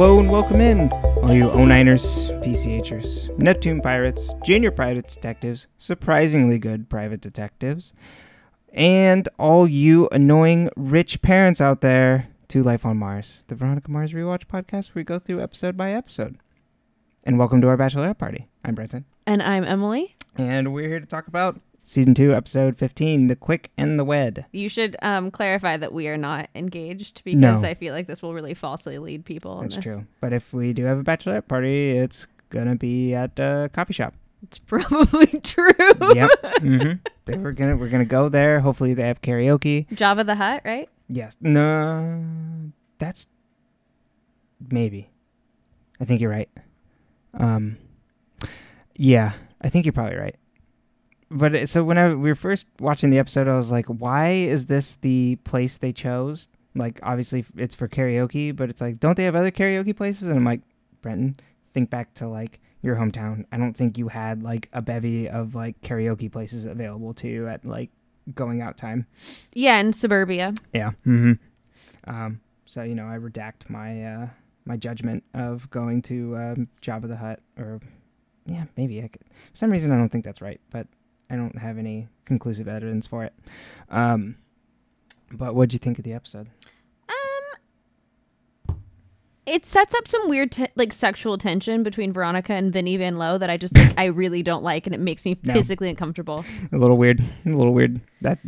Hello and welcome in, all you O9ers, PCHers, Neptune Pirates, Junior Private Detectives, surprisingly good private detectives, and all you annoying rich parents out there to Life on Mars, the Veronica Mars Rewatch podcast where we go through episode by episode. And welcome to our bachelorette party. I'm Brenton. And I'm Emily. And we're here to talk about Season 2, Episode 15, The Quick and the Wed. You should clarify that we are not engaged because I feel like this will really falsely lead people. That's true. But if we do have a bachelorette party, it's going to be at a coffee shop. It's probably true. Yep. Mm-hmm. We're gonna go there. Hopefully they have karaoke. Java the Hutt, right? Yes. No, that's maybe. I think you're right. Yeah, I think you're probably right. But so when we were first watching the episode, I was like, why is this the place they chose? Like, obviously it's for karaoke, but it's like, don't they have other karaoke places? And I'm like, Brenton, think back to like your hometown. I don't think you had like a bevy of like karaoke places available to you at like going out time. Yeah, in suburbia. Yeah. So, you know, I redact my my judgment of going to Java the Hutt, or yeah, maybe I could. For some reason, I don't think that's right, but I don't have any conclusive evidence for it. But what'd you think of the episode? It sets up some weird sexual tension between Veronica and Vinny Van Lowe that I just like I really don't like, and it makes me physically uncomfortable. A little weird. That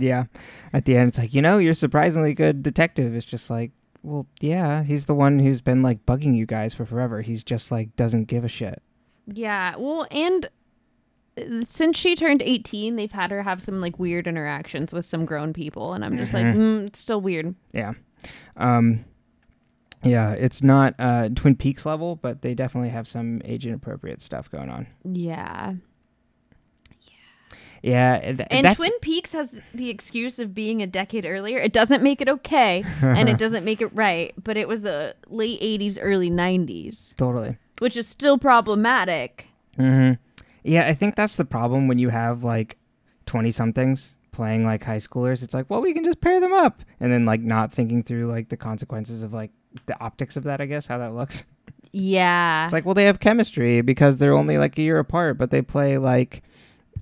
at the end it's like, you know, you're a surprisingly good detective. It's just like, well, yeah, he's the one who's been like bugging you guys for forever. He's just like doesn't give a shit. Yeah, well, and since she turned 18, they've had her have some like weird interactions with some grown people, and I'm just like, it's still weird. Yeah. Yeah, it's not Twin Peaks level, but they definitely have some age inappropriate stuff going on. Yeah. And Twin Peaks has the excuse of being a decade earlier. It doesn't make it okay, and it doesn't make it right, but it was the late 80s, early 90s. Totally. Which is still problematic. Mm-hmm. Yeah, I think that's the problem when you have like 20-somethings playing like high schoolers. It's like, well, we can just pair them up, and then like not thinking through like the consequences of like the optics of that, I guess, how that looks. Yeah. It's like, well, they have chemistry because they're only like a year apart, but they play like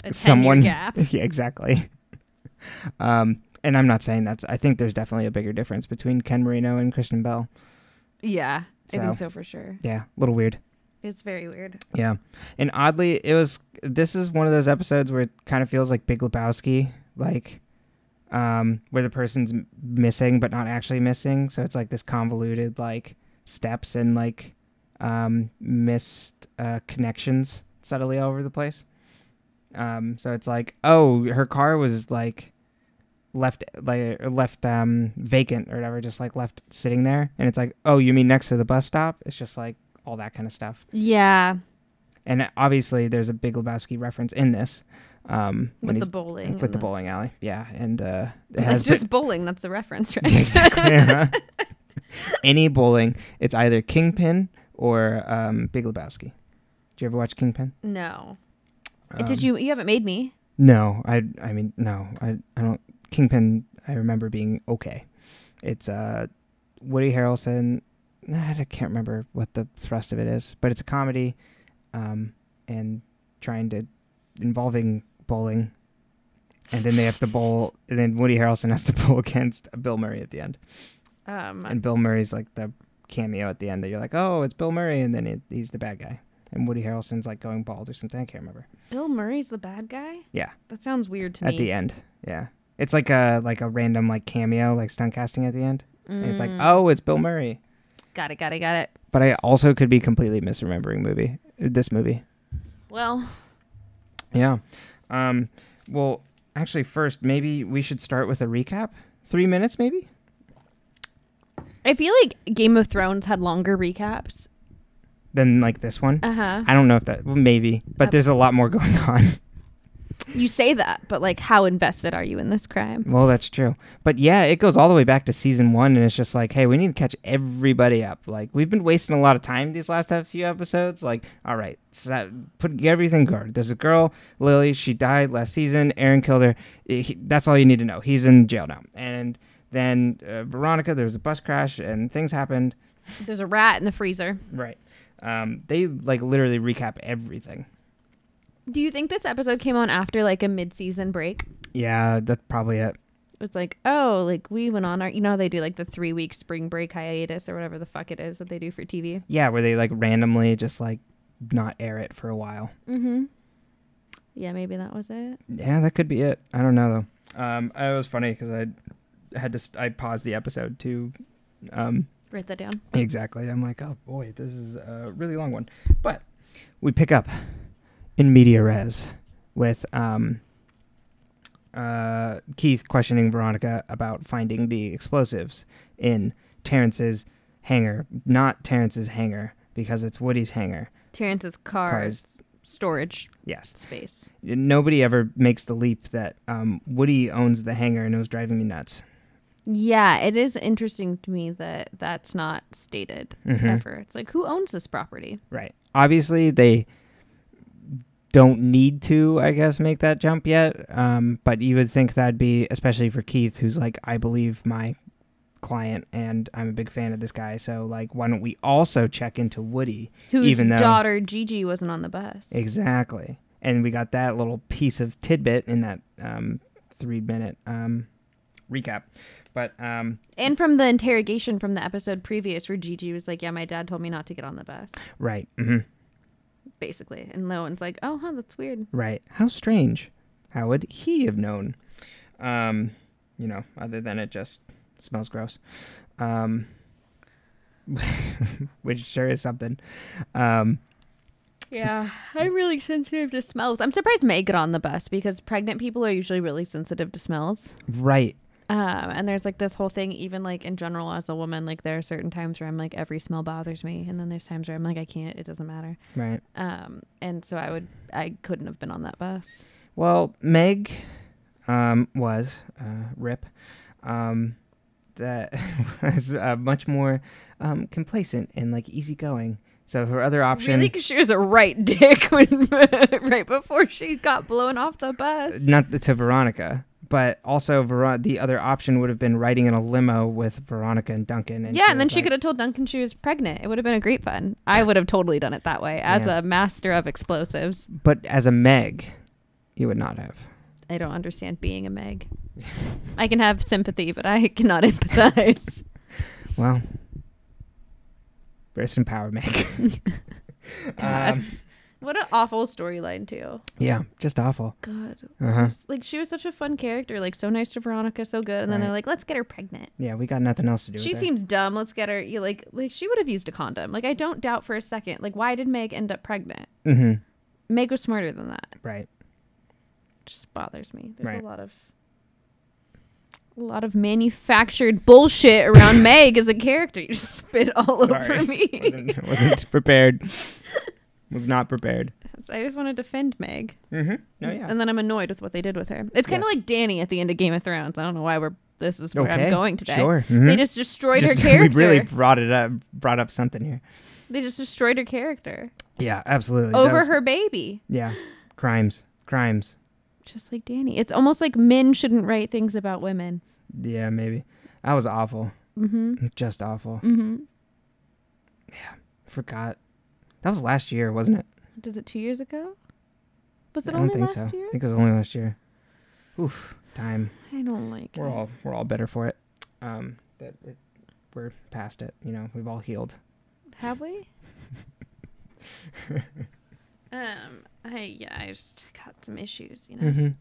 a 10-year someone gap. Yeah, exactly. And I'm not saying I think there's definitely a bigger difference between Ken Marino and Kristen Bell. Yeah, I think so for sure. Yeah, a little weird. It's very weird. Yeah. And oddly, this is one of those episodes where it kind of feels like Big Lebowski, like where the person's missing but not actually missing. So it's like this convoluted like steps and like missed connections subtly all over the place. So it's like, oh, her car was like left vacant or whatever, just like left sitting there. And it's like, oh, you mean next to the bus stop? It's just like all that kind of stuff. Yeah. And obviously there's a Big Lebowski reference in this. With the bowling. With the bowling alley. Yeah. And it's just bowling. That's the reference, right? Exactly. Yeah. Any bowling. It's either Kingpin or Big Lebowski. Did you ever watch Kingpin? No. Did you? You haven't made me. No. I mean, no. I don't. Kingpin, I remember being okay. It's Woody Harrelson. I can't remember what the thrust of it is, but it's a comedy and involving bowling, and then they have to bowl, and then Woody Harrelson has to bowl against Bill Murray at the end. And Bill Murray's like the cameo at the end that you're like, oh, it's Bill Murray, and then he's the bad guy, and Woody Harrelson's like going bald or something. I can't remember. Bill Murray's the bad guy? Yeah. That sounds weird to me. At the end, yeah. It's like a random like cameo, like stunt casting at the end, and it's like, oh, it's Bill Murray. Got it. But I also could be completely misremembering this movie. Well. Yeah. Well, actually, first, maybe we should start with a recap. 3 minutes, maybe? I feel like Game of Thrones had longer recaps. Than, like, this one? Uh-huh. I don't know if that... Well, maybe. But there's a lot more going on. You say that, but, like, how invested are you in this crime? Well, that's true. But, yeah, it goes all the way back to season 1, and it's just like, hey, we need to catch everybody up. Like, we've been wasting a lot of time these last few episodes. Like, all right, get everything guarded. There's a girl, Lily, she died last season. Aaron killed her. That's all you need to know. He's in jail now. And then Veronica, there was a bus crash, and things happened. There's a rat in the freezer. Right. They like literally recap everything. Do you think this episode came on after like a mid-season break? Yeah, that's probably it. It's like, oh, like we went on our, you know, they do like the 3-week spring break hiatus or whatever the fuck it is that they do for TV. Yeah, where they like randomly just like not air it for a while. Mm-hmm. Yeah, maybe that was it. Yeah, that could be it. I don't know though. It was funny because I paused the episode to Write that down. Exactly. I'm like, oh boy, this is a really long one. But we pick up in media res with Keith questioning Veronica about finding the explosives in Terrence's hangar. Not Terrence's hangar, because it's Woody's hangar. Terrence's car's storage space. Nobody ever makes the leap that Woody owns the hangar, and it was driving me nuts. Yeah, it is interesting to me that that's not stated ever. It's like, who owns this property? Right. Obviously, they don't need to, I guess, make that jump yet. But you would think that'd be, especially for Keith, who's like, I believe my client, and I'm a big fan of this guy. So, like, why don't we also check into Woody? Whose daughter, Gigi, wasn't on the bus. Exactly. And we got that little piece of tidbit in that 3-minute recap. But and from the interrogation from the episode previous where Gigi was like, yeah, my dad told me not to get on the bus. Right. Mm-hmm. Basically. And Logan's like, oh, huh, that's weird. Right. How strange. How would he have known? You know, other than it just smells gross. Which sure is something. Yeah, I'm really sensitive to smells. I'm surprised Meg got on the bus because pregnant people are usually really sensitive to smells. Right. And there's like this whole thing, even like in general as a woman, like there are certain times where I'm like, every smell bothers me. And then there's times where I'm like, I can't, it doesn't matter. Right. And so I couldn't have been on that bus. Well, Meg was, rip, that was much more complacent and like easyggoing. So her other option... Really? Because she was a right dick when, right before she got blown off the bus. Not to Veronica. But also, the other option would have been riding in a limo with Veronica and Duncan. And yeah, and then she could have told Duncan she was pregnant. It would have been a great fun. I would have totally done it that way as a master of explosives. But as a Meg, you would not have. I don't understand being a Meg. I can have sympathy, but I cannot empathize. Well, rest in power, Meg. God. What an awful storyline, too. Yeah, just awful. God. Uh-huh. Like, she was such a fun character. Like, so nice to Veronica, so good. And then they're like, let's get her pregnant. Yeah, we got nothing else to do with her. She seems dumb. Let's get her. You like she would have used a condom. Like, I don't doubt for a second. Like, why did Meg end up pregnant? Mm-hmm. Meg was smarter than that. Right. It just bothers me. There's a lot of manufactured bullshit around Meg as a character. You just spit all over me. Wasn't prepared. Was not prepared. So I just want to defend Meg. Mm-hmm. Oh, yeah. And then I'm annoyed with what they did with her. It's kind of like Dany at the end of Game of Thrones. I don't know why this is where I'm going today. Sure. Mm-hmm. They just destroyed her character. We really brought up something here. They just destroyed her character. Yeah, absolutely. Over her baby. Yeah. Crimes. Just like Dany. It's almost like men shouldn't write things about women. Yeah, maybe. That was awful. Mm-hmm. Just awful. Mm-hmm. Yeah. Forgot. That was last year, wasn't it? Does it 2 years ago? Was it I only don't think last so. year? I think it was only last year. Oof, time. I don't like it. We're all better for it. We're past it. You know, we've all healed. Have we? I just got some issues, you know.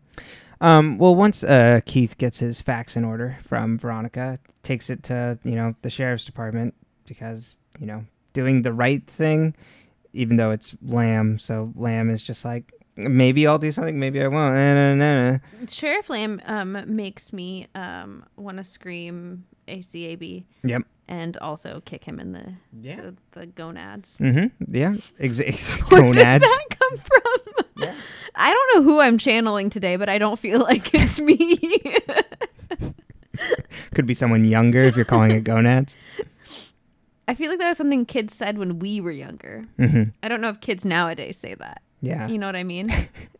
Mm-hmm. Well, once Keith gets his facts in order from Veronica, takes it to, you know, the sheriff's department because, you know, doing the right thing, even though it's Lamb. So Lamb is just like, maybe I'll do something, maybe I won't. Sheriff Lamb makes me want to scream ACAB. Yep. And also kick him in the gonads. Mm-hmm. Yeah. Where Gonads. did that come from? Yeah. I don't know who I'm channeling today, but I don't feel like it's me. Could be someone younger if you're calling it gonads. I feel like that was something kids said when we were younger. Mm-hmm. I don't know if kids nowadays say that. Yeah. You know what I mean?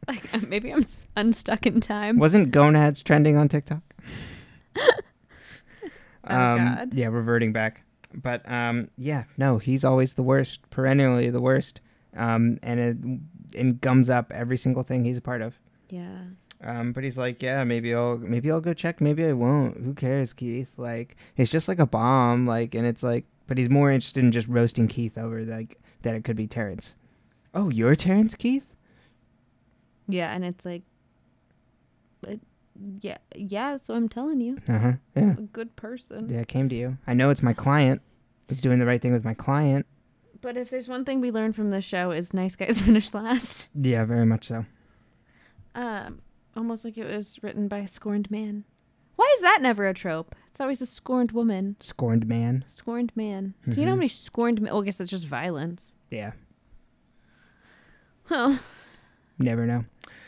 Like maybe I'm unstuck in time. Wasn't gonads trending on TikTok? God. Yeah, reverting back. But yeah, no, he's always the worst, perennially the worst. And gums up every single thing he's a part of. Yeah. But he's like, yeah, maybe I'll go check, maybe I won't. Who cares, Keith? Like, it's just like a bomb, like, and it's like, but he's more interested in just roasting Keith over like that it could be Terrence. Oh, you're Terrence, Keith? Yeah, and it's like, yeah. So I'm telling you, Yeah, a good person. yeah, it came to you. I know it's my client. It's doing the right thing with my client. But if there's one thing we learned from this show is nice guys finish last. Yeah, very much so. Almost like it was written by a scorned man. Why is that never a trope? It's always a scorned woman. Scorned man. Scorned man. Do you know how many scorned men? Oh, I guess it's just violence. Yeah. Well. Never know.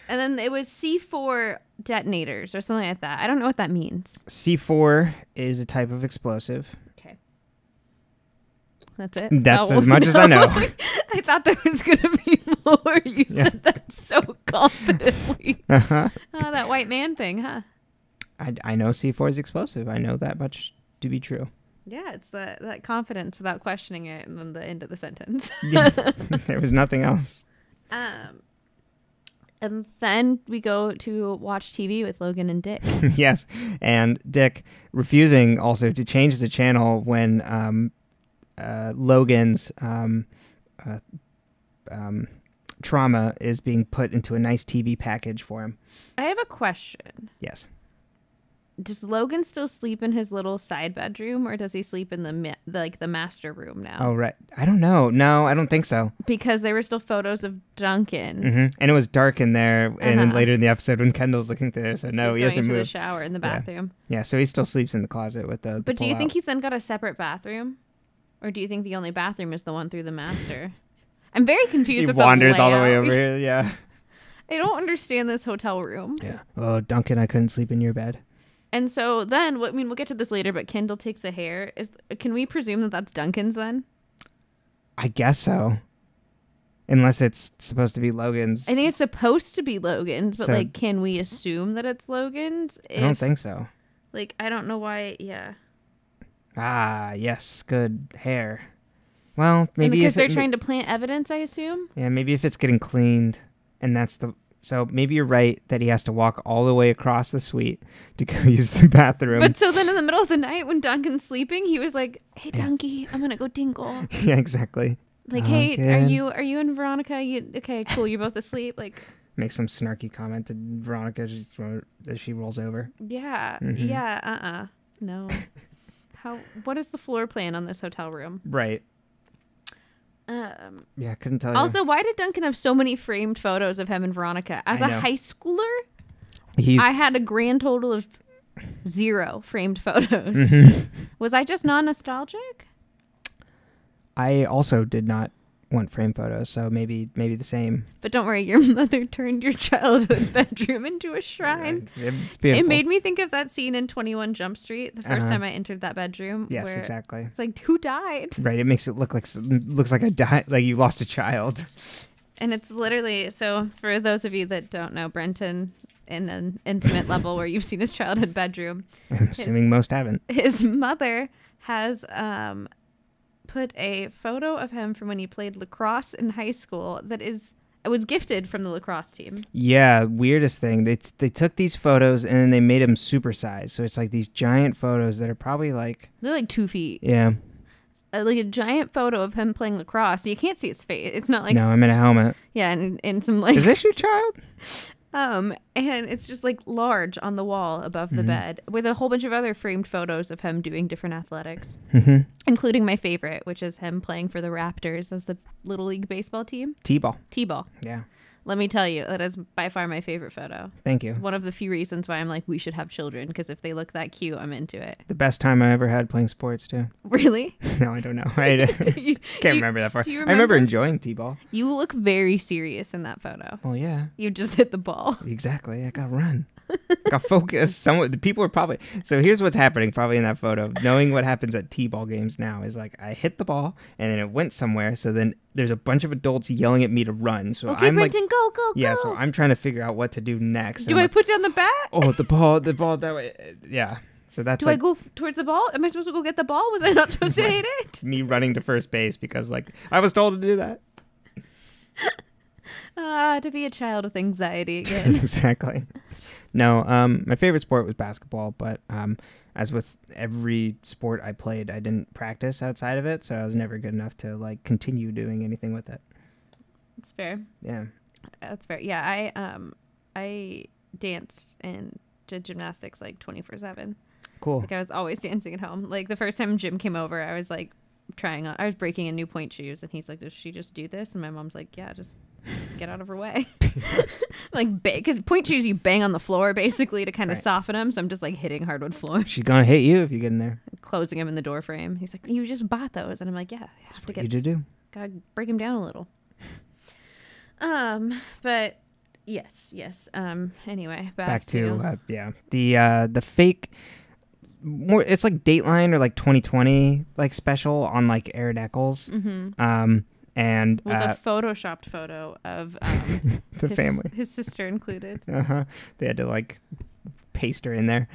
And then it was C4 detonators or something like that. I don't know what that means. C4 is a type of explosive. Okay. That's it? That's as much as I know. I thought there was going to be more. You said that so confidently. Uh-huh. Oh, that white man thing, huh? I know C4 is explosive. I know that much to be true. Yeah, it's that confidence without questioning it, and then the end of the sentence. Yeah. There was nothing else. And then we go to watch TV with Logan and Dick. Yes, and Dick refusing also to change the channel when Logan's trauma is being put into a nice TV package for him. I have a question. Yes. Does Logan still sleep in his little side bedroom, or does he sleep in the master room now? Oh, right. I don't know. No, I don't think so. Because there were still photos of Duncan. Mm-hmm. And it was dark in there, and then later in the episode when Kendall's looking there, so no, he hasn't moved. The shower in the bathroom. Yeah, so he still sleeps in the closet with the. But do you think he's then got a separate bathroom, or do you think the only bathroom is the one through the master? I'm very confused. He wanders all the way over here. Yeah. I don't understand this hotel room. Yeah. Oh, Duncan, I couldn't sleep in your bed. And so then, we'll get to this later, but Kendall takes a hair. Can we presume that that's Duncan's then? I guess so. Unless it's supposed to be Logan's. I think it's supposed to be Logan's, but, can we assume that it's Logan's? I don't think so. I don't know why, yeah. Ah, yes, good hair. Well, maybe because they're trying to plant evidence, I assume? Yeah, maybe if it's getting cleaned, and that's the... So maybe you're right that he has to walk all the way across the suite to go use the bathroom. But so then in the middle of the night when Duncan's sleeping, he was like, hey, Dunky, I'm going to go tinkle. Yeah, exactly. Hey, are you and Veronica? Okay, cool. You're both asleep. Make some snarky comment to Veronica as she rolls over. Yeah. Mm-hmm. Yeah. No. What is the floor plan on this hotel room? Right. Yeah, I couldn't tell you. Also, why did Duncan have so many framed photos of him and Veronica? As a high schooler, I had a grand total of 0 framed photos. Mm-hmm. Was I just non-nostalgic? I also did not want framed photos, so maybe the same. But don't worry, your mother turned your childhood bedroom into a shrine. It's beautiful. It made me think of that scene in 21 Jump Street, the first time I entered that bedroom. Yes, exactly. It's like, who died? Right, it makes it looks like like you lost a child. And it's literally, so for those of you that don't know Brenton in an intimate level where you've seen his childhood bedroom. I'm assuming most haven't. His mother has put a photo of him from when he played lacrosse in high school it was gifted from the lacrosse team. Yeah, weirdest thing. They took these photos and then they made them supersized. So it's like these giant photos that are probably they're like 2 feet. Yeah. Like a giant photo of him playing lacrosse. You can't see his face. It's not like... No, I'm in a helmet. Yeah, and some like... Is this your child? And it's just large on the wall above the bed with a whole bunch of other framed photos of him doing different athletics, including my favorite, which is him playing for the Raptors as the Little League baseball team. T-ball. Yeah. Let me tell you, that is by far my favorite photo. Thank you. It's one of the few reasons why I'm like, we should have children, because if they look that cute, I'm into it. The best time I ever had playing sports, too. Really? No, I don't know. I can't remember that far. Do you remember? I remember enjoying T-ball. You look very serious in that photo. Well, yeah. You just hit the ball. Exactly. I gotta run. Got focus. The people are probably... So here's what's happening probably in that photo. Knowing what happens at T-ball games now is I hit the ball and then it went somewhere. So then there's a bunch of adults yelling at me to run. So okay, I'm Brenton, go. Yeah, so I'm trying to figure out what to do next. Do I put down the bat? Oh, the ball that way. Yeah. So that's Do I go towards the ball? Am I supposed to go get the ball? Was I not supposed to hit it? me running to first base because like I was told to do that. To be a child with anxiety again. Exactly. No, my favorite sport was basketball, but as with every sport I played, I didn't practice outside of it, so I was never good enough to like continue doing anything with it. That's fair. Yeah. That's fair. Yeah, I danced and did gymnastics like 24/7. Cool. Like I was always dancing at home. Like the first time Jim came over, I was like I was breaking in new point shoes, and he's like, "Does she just do this?" And my mom's like, "Yeah, just get out of her way." Like, because point shoes you bang on the floor basically to kind of soften them. So I'm just like hitting hardwood floor. She's gonna hit you if you get in there. Closing him in the door frame. He's like, "You just bought those," and I'm like, "Yeah, That's what you do. Gotta break him down a little." But yes. Anyway, back to the fake. More, it's like Dateline or like 2020 like special on like Aaron Eccles. Mm-hmm. And with a photoshopped photo of the family, his sister included. They had to like paste her in there,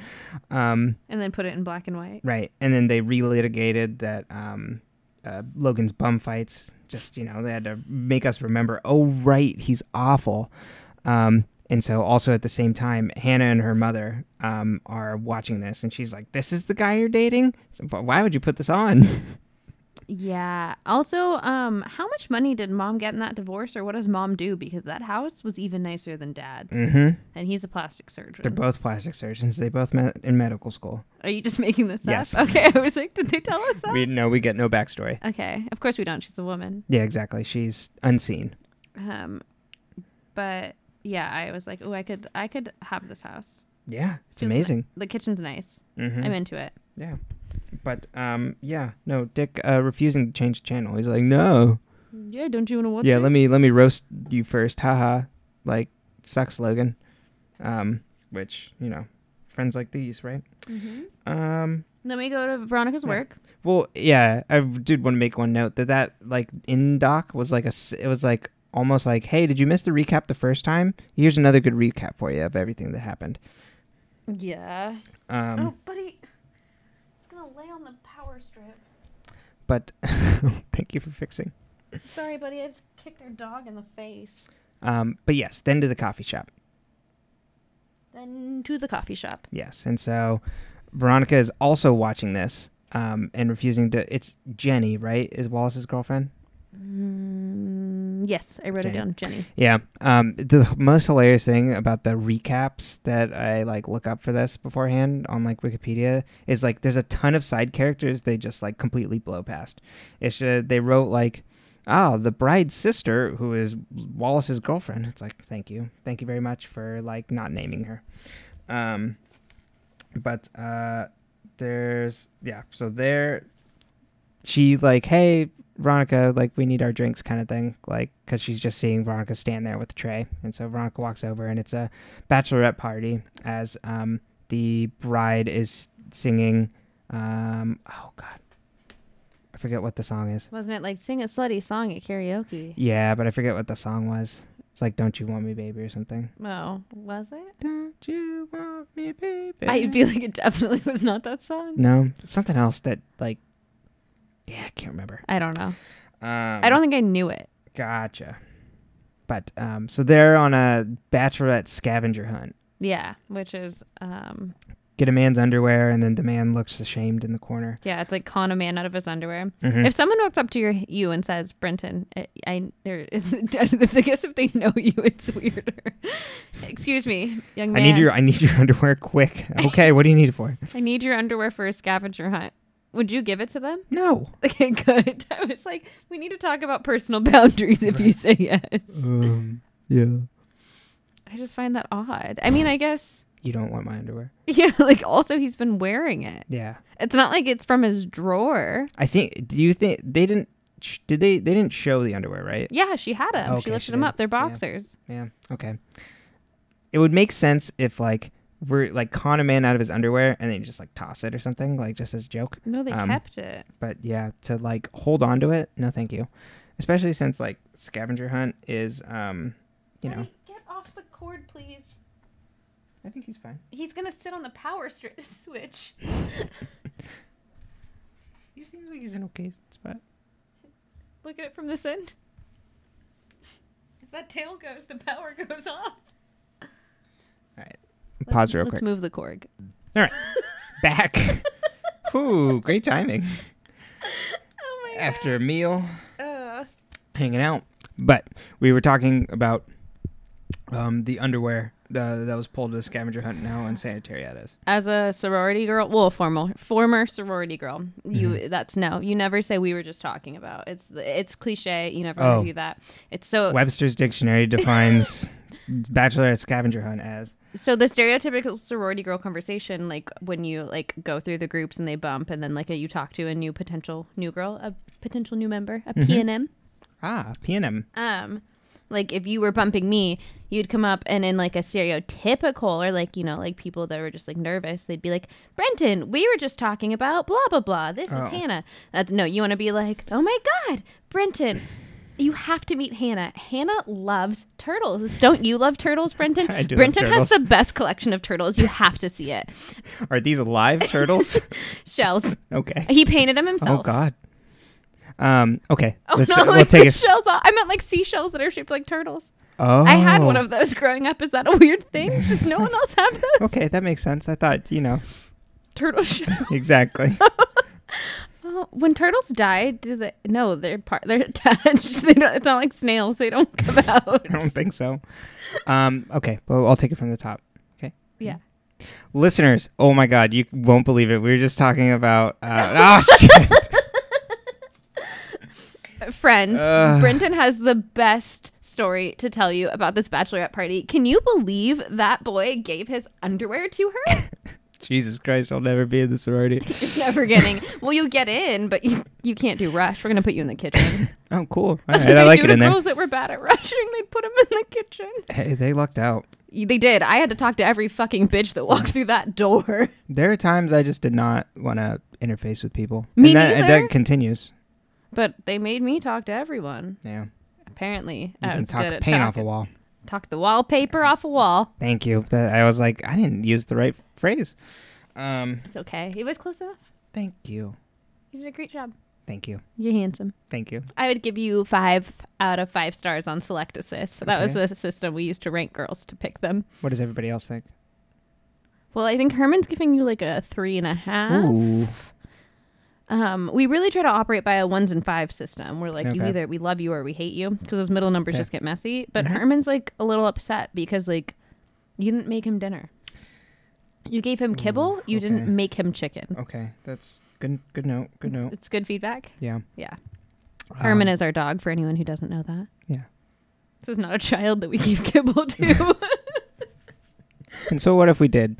and then put it in black and white. Right, and then they relitigated that Logan's bum fights. Just they had to make us remember. Oh right, he's awful. And so also at the same time, Hannah and her mother are watching this, and she's like, "This is the guy you're dating? So, why would you put this on?" Yeah. Also, how much money did mom get in that divorce, or what does mom do? Because that house was even nicer than dad's. Mm-hmm. And he's a plastic surgeon. They're both plastic surgeons. They both met in medical school. Are you just making this yes. up? Okay, I was like, did they tell us that? We get no backstory. Okay. Of course we don't. She's a woman. Yeah, exactly. She's unseen. But yeah, I was like, oh, I could have this house. Yeah, it's amazing. The kitchen's nice. Mm-hmm. I'm into it. Yeah. But, no, Dick refusing to change the channel. He's like, no. Yeah, don't you want to watch it? Yeah, let me roast you first. Haha. Like, sucks, Logan. Which, friends like these, right? Mm-hmm. Then we go to Veronica's work. Well, yeah, I did want to make one note that like, in doc was like it was like, almost like, hey, did you miss the recap the first time? Here's another good recap for you of everything that happened. Yeah. Oh, buddy. Lay on the power strip. But thank you for fixing. Sorry, buddy. I just kicked our dog in the face. But yes, then to the coffee shop. Yes, and so Veronica is also watching this and refusing to. It's Jenny, right? Is Wallace's girlfriend? Yes, I wrote it down, Jenny. Yeah. The most hilarious thing about the recaps that I like look up for this beforehand on like Wikipedia is like there's a ton of side characters they just like completely blow past. They wrote like, the bride's sister who is Wallace's girlfriend. It's like thank you very much for like not naming her. But there's so there she like, hey Veronica, like we need our drinks kind of thing, like because she's just seeing Veronica stand there with the tray, and so Veronica walks over and it's a bachelorette party as the bride is singing oh god, I forget what the song is. Wasn't it like sing a slutty song at karaoke? Yeah, but I forget what the song was. It's like Don't You Want Me Baby or something. Oh, was it? Don't you want me baby? I feel like it definitely was not that song. No, something else that like, yeah, I can't remember. I don't know. I don't think I knew it. Gotcha. But so they're on a bachelorette scavenger hunt. Yeah, which is get a man's underwear, and then the man looks ashamed in the corner. Yeah, it's like con a man out of his underwear. Mm-hmm. If someone walks up to you and says, "Brenton, I guess if they know you, it's weirder." Excuse me, young man. I need your underwear quick. Okay, what do you need it for? I need your underwear for a scavenger hunt. Would you give it to them? No. Okay, good. I was like, we need to talk about personal boundaries if you say yes. Yeah. I just find that odd. I mean, I guess. You don't want my underwear. Yeah, like also he's been wearing it. Yeah. It's not like it's from his drawer. Do you think they didn't, they didn't show the underwear, right? Yeah, she had them. Okay, she lifted them up. They're boxers. Yeah. Okay. It would make sense if like, we're like con a man out of his underwear and then you just like toss it or something, like just as a joke. No, they kept it. But yeah, to like hold on to it, no thank you. Especially since like scavenger hunt is Daddy, get off the cord, please. I think he's fine. He's gonna sit on the power switch. He seems like he's in okay spot. Look at it from this end. If that tail goes, the power goes off. All right. Pause real quick. Let's move the Korg. All right. Back. Ooh, great timing. Oh my God. After a meal, hanging out. But we were talking about the underwear that was pulled to the scavenger hunt now and sanitary ad is. As a sorority girl, well, former sorority girl, you never say we were just talking about. It's cliche. You never do that. It's so Webster's dictionary defines bachelorette scavenger hunt as. So the stereotypical sorority girl conversation, like when you like go through the groups and they bump, and then like you talk to a potential new girl, a potential new member, a P&M. Ah, P&M. Like if you were bumping me, you'd come up and in like a stereotypical or like, like people that were just like nervous, they'd be like, Brenton, we were just talking about blah, blah, blah. This is Hannah. You want to be like, oh my God, Brenton, you have to meet Hannah. Hannah loves turtles. Don't you love turtles, Brenton? I do. Brenton has the best collection of turtles. You have to see it. Are these alive turtles? Shells. Okay. He painted them himself. Oh God. Okay. Oh, We'll take a shells off. I meant like seashells that are shaped like turtles. Oh. I had one of those growing up. Is that a weird thing? Does no one else have those? Okay, that makes sense. I thought, Turtle shell. Exactly. When turtles die, they're attached. It's not like snails. They don't come out. I don't think so. Okay, well, I'll take it from the top. Okay. Yeah. Listeners, oh my God, you won't believe it. We were just talking about. Shit. Friends, Brenton has the best story to tell you about this bachelorette party. Can you believe that boy gave his underwear to her? Jesus Christ, I'll never be in the sorority. You're never getting. Well, you get in, but you can't do rush. We're gonna put you in the kitchen. Oh, cool. That's right, what I like do it to in there. girls that were bad at rushing. They put them in the kitchen. Hey, they lucked out. They did. I had to talk to every fucking bitch that walked through that door. There are times I just did not want to interface with people. Me and that continues. But they made me talk to everyone. Yeah. Apparently, You I can was talk good at paint off a wall. Talk the wallpaper off a wall. Thank you. I was like, I didn't use the right phrase. It's okay. It was close enough. Thank you. You did a great job. Thank you. You're handsome. Thank you. I would give you 5 out of 5 stars on Select Assist. So that was the system we used to rank girls to pick them. What does everybody else think? Well, I think Herman's giving you like a 3.5. Ooh. We really try to operate by a 1s and 5s system. We're like, we love you or we hate you, because those middle numbers just get messy. But Herman's like a little upset because like you didn't make him dinner. You gave him kibble. You didn't make him chicken. Okay, that's good. Good note. Good note. It's good feedback. Yeah. Yeah. Herman is our dog. For anyone who doesn't know that. Yeah. This is not a child that we give kibble to. And so, what if we did?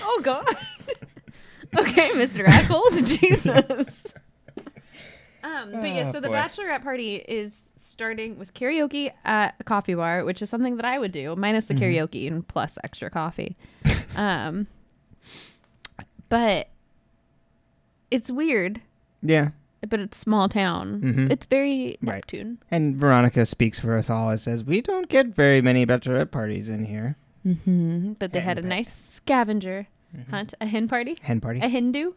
Oh God. Okay, Mr. Eccles, Jesus. But yeah, so the bachelorette party is starting with karaoke at a coffee bar, which is something that I would do, minus the karaoke and plus extra coffee. But it's weird. Yeah. But it's small town. It's very Neptune. And Veronica speaks for us all and says, we don't get very many bachelorette parties in here. But they had a nice scavenger hunt, a hen party. Hen party. A Hindu.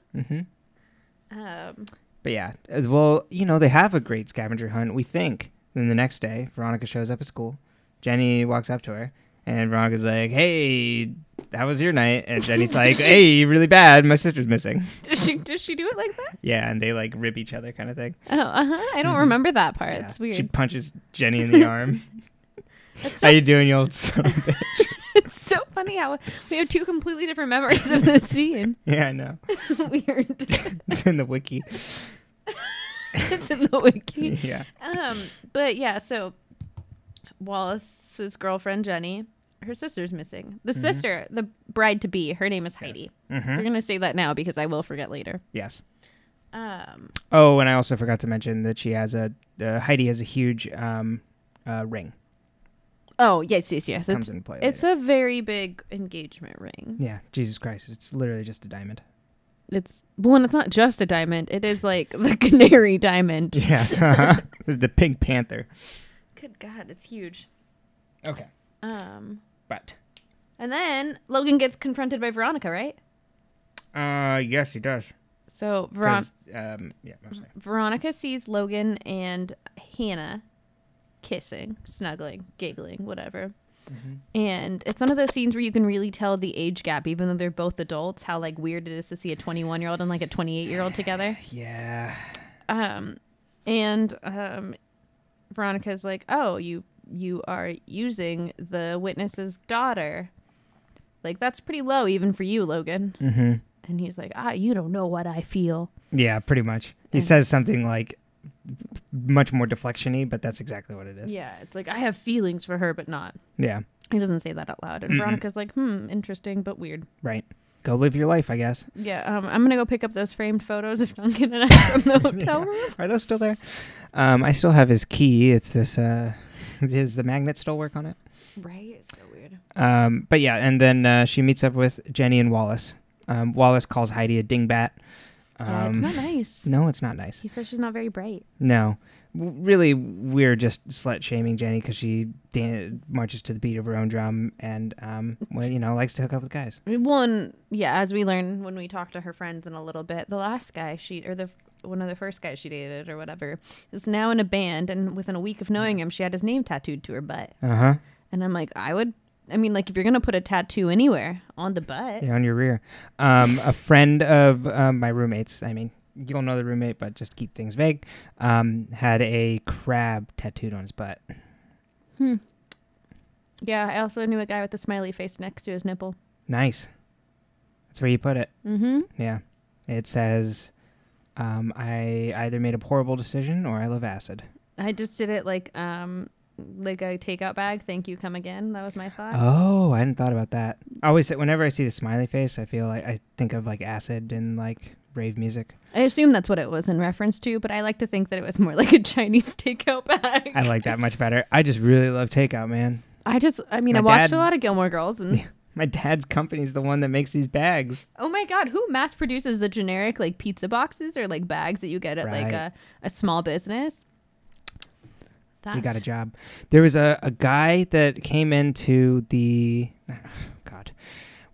But yeah, well, they have a great scavenger hunt, we think. Then the next day, Veronica shows up at school. Jenny walks up to her, and Veronica's like, hey, how was your night? And Jenny's like, hey, really bad. My sister's missing. Does she do it like that? Yeah, and they like rib each other kind of thing. Oh, I don't remember that part. Yeah. It's weird. She punches Jenny in the arm. How you doing, you old son of a bitch? It's so funny how we have 2 completely different memories of this scene. Yeah, I know. Weird. It's in the wiki. It's in the wiki. Yeah. But yeah, so Wallace's girlfriend Jenny, her sister's missing. The sister, the bride to be, her name is Heidi. Yes. We're gonna say that now because I will forget later. Yes. Oh, and I also forgot to mention that she has Heidi has a huge ring. Oh, yes. Comes into play it's later. a very big engagement ring. Yeah, Jesus Christ. It's literally just a diamond. And it's not just a diamond. It is like the canary diamond. Yes. The Pink Panther. Good God, it's huge. Okay. But And then Logan gets confronted by Veronica, right? Yes, he does. So Veronica sees Logan and Hannah kissing, snuggling, giggling, whatever. Mm-hmm. And it's one of those scenes where you can really tell the age gap, even though they're both adults, how like weird it is to see a 21-year-old and like a 28-year-old together. Yeah. Veronica's like, oh, you are using the witness's daughter. Like, that's pretty low even for you, Logan. Mm-hmm. And he's like, you don't know what I feel. Yeah, pretty much. He says something like much more deflection-y, but that's exactly what it is. Yeah, it's like, I have feelings for her, but not. Yeah. He doesn't say that out loud. And Veronica's like, interesting, but weird. Right. Go live your life, I guess. Yeah, I'm going to go pick up those framed photos of Duncan and I from the hotel room. Are those still there? I still have his key. It's this, does the magnet still work on it? Right, it's so weird. But yeah, and then she meets up with Jenny and Wallace. Wallace calls Heidi a dingbat. Yeah, it's not nice. No, it's not nice. He says she's not very bright. No. Really, we're just slut-shaming Jenny because she marches to the beat of her own drum and, likes to hook up with guys. As we learn when we talk to her friends in a little bit, the last guy one of the first guys she dated or whatever is now in a band, and within a week of knowing him, she had his name tattooed to her butt. Uh-huh. And I'm like, if you're going to put a tattoo anywhere, on the butt. Yeah, on your rear. A friend of my roommates, you'll know the roommate, but just keep things vague, had a crab tattooed on his butt. Yeah, I also knew a guy with a smiley face next to his nipple. Nice. That's where you put it. Mm-hmm. Yeah. It says, I either made a horrible decision or I love acid. I just did it like a takeout bag. Thank you, come again. That was my thought. Oh, I hadn't thought about that. I always say, whenever I see the smiley face, I feel like I think of like acid and like rave music. I assume that's what it was in reference to, but I like to think that it was more like a Chinese takeout bag. I like that much better. I just really love takeout, man. I watched a lot of Gilmore Girls and my dad's company is the one that makes these bags. Oh my God, who mass produces the generic like pizza boxes or like bags that you get at like a small business? He got a job. There was a guy that came into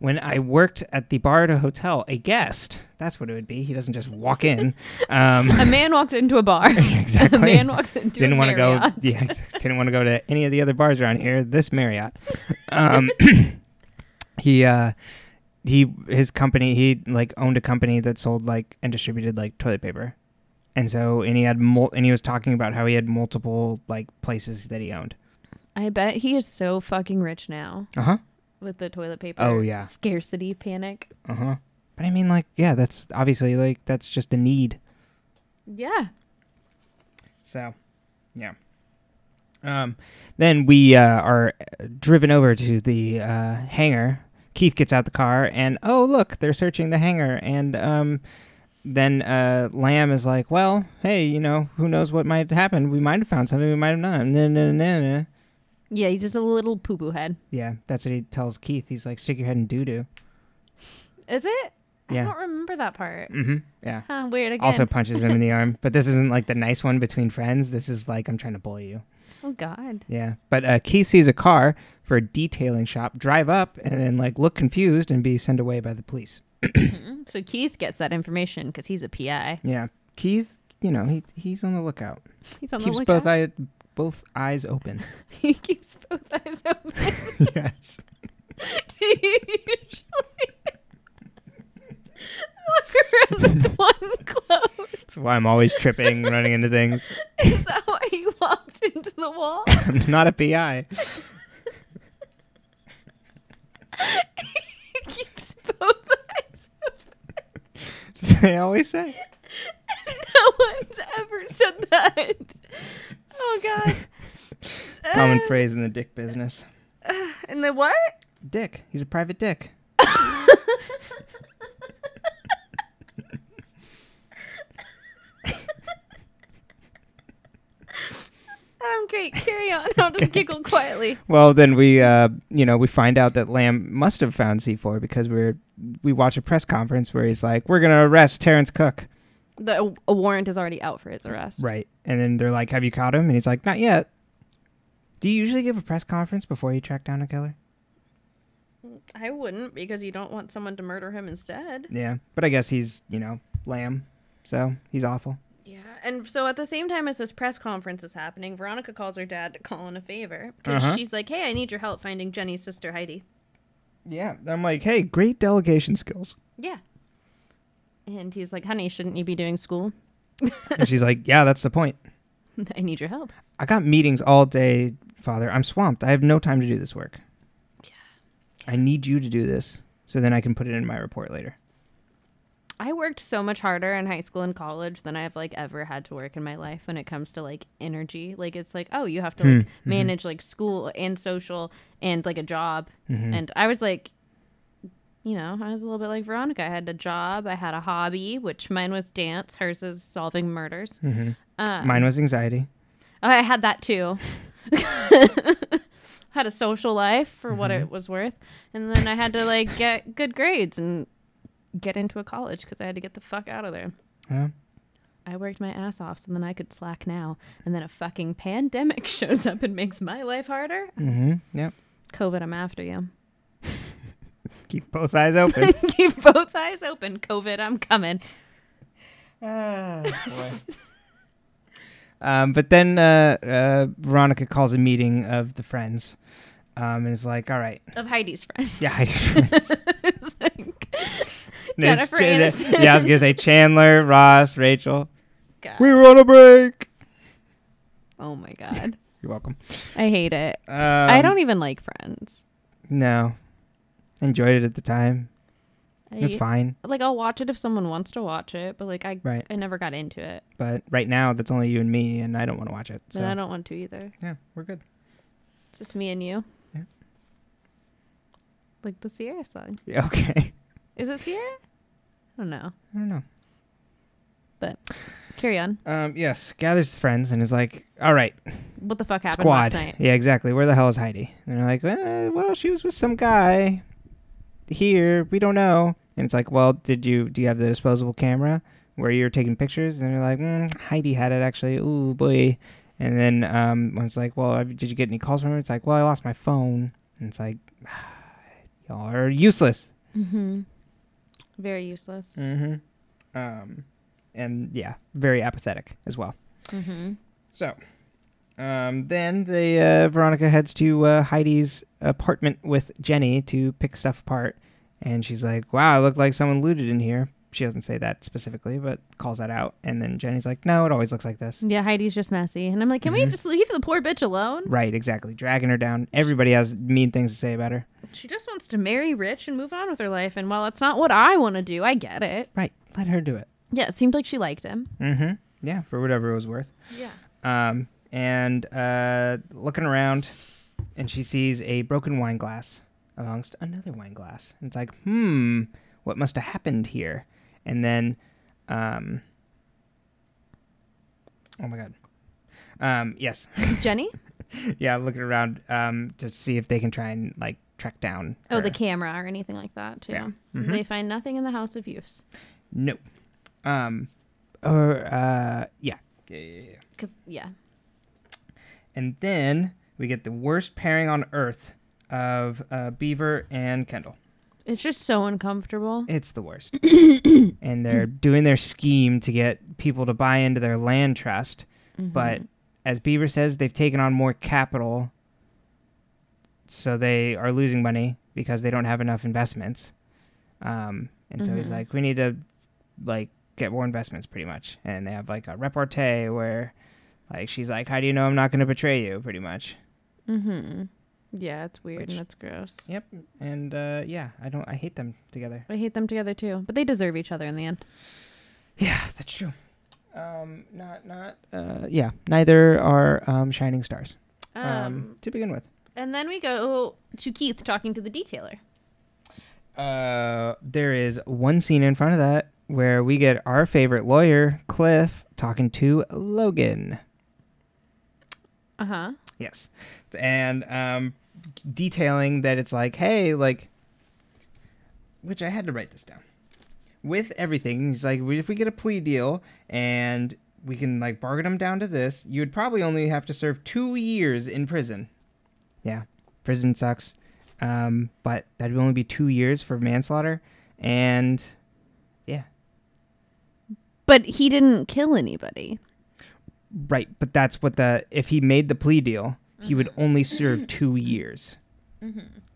when I worked at the bar at a hotel, a guest. That's what it would be. He doesn't just walk in. A man walks into a bar. Exactly. A man walks into didn't a want to go. Marriott. Yeah, didn't want to go to any of the other bars around here. This Marriott. His company. He like owned a company that sold like and distributed like toilet paper. And so, and he was talking about how he had multiple like places that he owned. I bet he is so fucking rich now. Uh-huh. With the toilet paper. Oh yeah. Scarcity panic. Uh-huh. But that's obviously like that's just a need. Yeah. So, yeah. Then we are driven over to the hangar. Keith gets out the car and oh look, they're searching the hangar and then Lamb is like, well, hey, who knows what might happen? We might have found something, we might have not. Nah. Yeah, he's just a little poo-poo head. Yeah, that's what he tells Keith. He's like, stick your head in doo-doo. Is it? Yeah. I don't remember that part. Mm-hmm, yeah. Huh, weird again. Also punches him in the arm. But this isn't like the nice one between friends. This is like, I'm trying to bully you. Oh, God. Yeah. But Keith sees a car for a detailing shop, drive up, and then like look confused and be sent away by the police. So Keith gets that information because he's a PI. Yeah, Keith, he's on the lookout. He's on Keeps the lookout. both eyes open. He keeps both eyes open. Yes. Do you usually look around with one closed? That's why I'm always tripping, running into things. Is that why you walked into the wall? I'm not a PI. He keeps both eyes open. They always say. No one's ever said that. Oh, God. Common phrase in the dick business. In the what? Dick. He's a private dick. Great. Carry on. I'll just giggle quietly. Well, then we find out that Lamb must have found C4 because we watch a press conference where he's like, we're going to arrest Terrence Cook. A warrant is already out for his arrest. Right. And then they're like, have you caught him? And he's like, not yet. Do you usually give a press conference before you track down a killer? I wouldn't, because you don't want someone to murder him instead. Yeah, but I guess he's, lamb, so he's awful. Yeah, and so at the same time as this press conference is happening, Veronica calls her dad to call in a favor. Because she's like, hey, I need your help finding Jenny's sister, Heidi. Yeah, I'm like, hey, great delegation skills. Yeah. And he's like, honey, shouldn't you be doing school? And she's like, yeah, that's the point. I need your help. I got meetings all day, Father. I'm swamped. I have no time to do this work. Yeah. I need you to do this so then I can put it in my report later. I worked so much harder in high school and college than I've like ever had to work in my life when it comes to like energy. Like it's like, oh, you have to like manage like school and social and like a job. And I was like, I was a little bit like Veronica. I had a job. I had a hobby, which mine was dance. Hers is solving murders. Mine was anxiety. I had that too. Had a social life for what it was worth. And then I had to like get good grades and get into a college because I had to get the fuck out of there. Yeah. I worked my ass off so then I could slack now. And then a fucking pandemic shows up and makes my life harder. Yep. COVID, I'm after you. Keep both eyes open. Keep both eyes open. COVID, I'm coming. Boy. But then Veronica calls a meeting of the friends and is like, all right. Of Heidi's friends. Yeah, Heidi's friends. It's like Jennifer Aniston. Yeah, I was going to say Chandler, Ross, Rachel. God. We were on a break. Oh, my God. You're welcome. I hate it. I don't even like Friends. No. Enjoyed it at the time. It was fine. Like, I'll watch it if someone wants to watch it, but like I never got into it. But right now, that's only you and me, and I don't want to watch it. So. And I don't want to either. Yeah, we're good. It's just me and you. Yeah. Like the Sierra song. Yeah, okay. Is it Sierra? I don't know. But Carry on. Yes, gathers the friends and is like, all right. What the fuck happened Squad. last night? Yeah, exactly. Where the hell is Heidi? And they're like, well, she was with some guy here. We don't know. And it's like, well, do you have the disposable camera where you're taking pictures? And they're like, Heidi had it actually. Ooh, boy. And then one's like, well, did you get any calls from her? It's like, well, I lost my phone. And it's like, y'all are useless. Mm-hmm. Very useless. Mm-hmm. And yeah, very apathetic as well. Mm-hmm. So, then Veronica heads to Heidi's apartment with Jenny to pick stuff apart. And she's like, wow, it looked like someone looted in here. She doesn't say that specifically, but calls that out. And then Jenny's like, no, it always looks like this. Yeah, Heidi's just messy. And I'm like, can we just leave the poor bitch alone? Right, exactly. Dragging her down. Everybody has mean things to say about her. She just wants to marry rich and move on with her life. And while it's not what I want to do, I get it. Right. Let her do it. Yeah, it seemed like she liked him. Mm-hmm. Yeah, for whatever it was worth. Yeah. And looking around, and she sees a broken wine glass amongst another wine glass. And it's like, what must have happened here? And then, oh my God. Yes. Jenny? Yeah, looking around to see if they can try and, like, track down her. The camera or anything like that, too. Yeah. Mm-hmm. They find nothing in the house of use. No. Yeah. Yeah. And then we get the worst pairing on Earth of Beaver and Kendall. It's just so uncomfortable. It's the worst. And they're doing their scheme to get people to buy into their land trust. Mm-hmm. But as Beaver says, they've taken on more capital. So they are losing money because they don't have enough investments. And so he's like, we need to like get more investments pretty much. And they have like a repartee where like she's like, how do you know I'm not going to betray you? Pretty much. Mm-hmm. Yeah, it's weird and that's gross. Yep. And I hate them together. I hate them together too, but they deserve each other in the end. Yeah, that's true. Neither are shining stars. To begin with. And then we go to Keith talking to the detailer. There is one scene in front of that where we get our favorite lawyer, Cliff, talking to Logan. Uh-huh. Yes. And detailing that it's like, hey, like, which I had to write this down. With everything, he's like, if we get a plea deal and we can, like, bargain them down to this, you would probably only have to serve 2 years in prison. Yeah. Prison sucks. but that'd only be 2 years for manslaughter. And yeah. But he didn't kill anybody. Right, but that's what if he made the plea deal, he would only serve 2 years.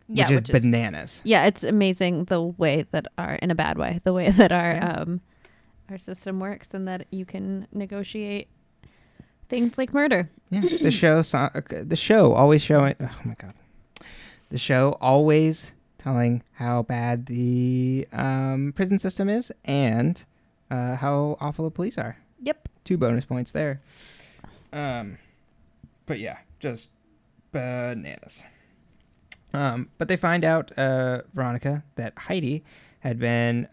Yeah, which is bananas. Yeah, it's amazing the way that in a bad way, the way that our system works, and that you can negotiate things like murder. Yeah, the show always showing. Oh my god, the show always telling how bad the prison system is and how awful the police are. Yep. 2 bonus points there. But yeah, just bananas. But they find out, Veronica, that Heidi had been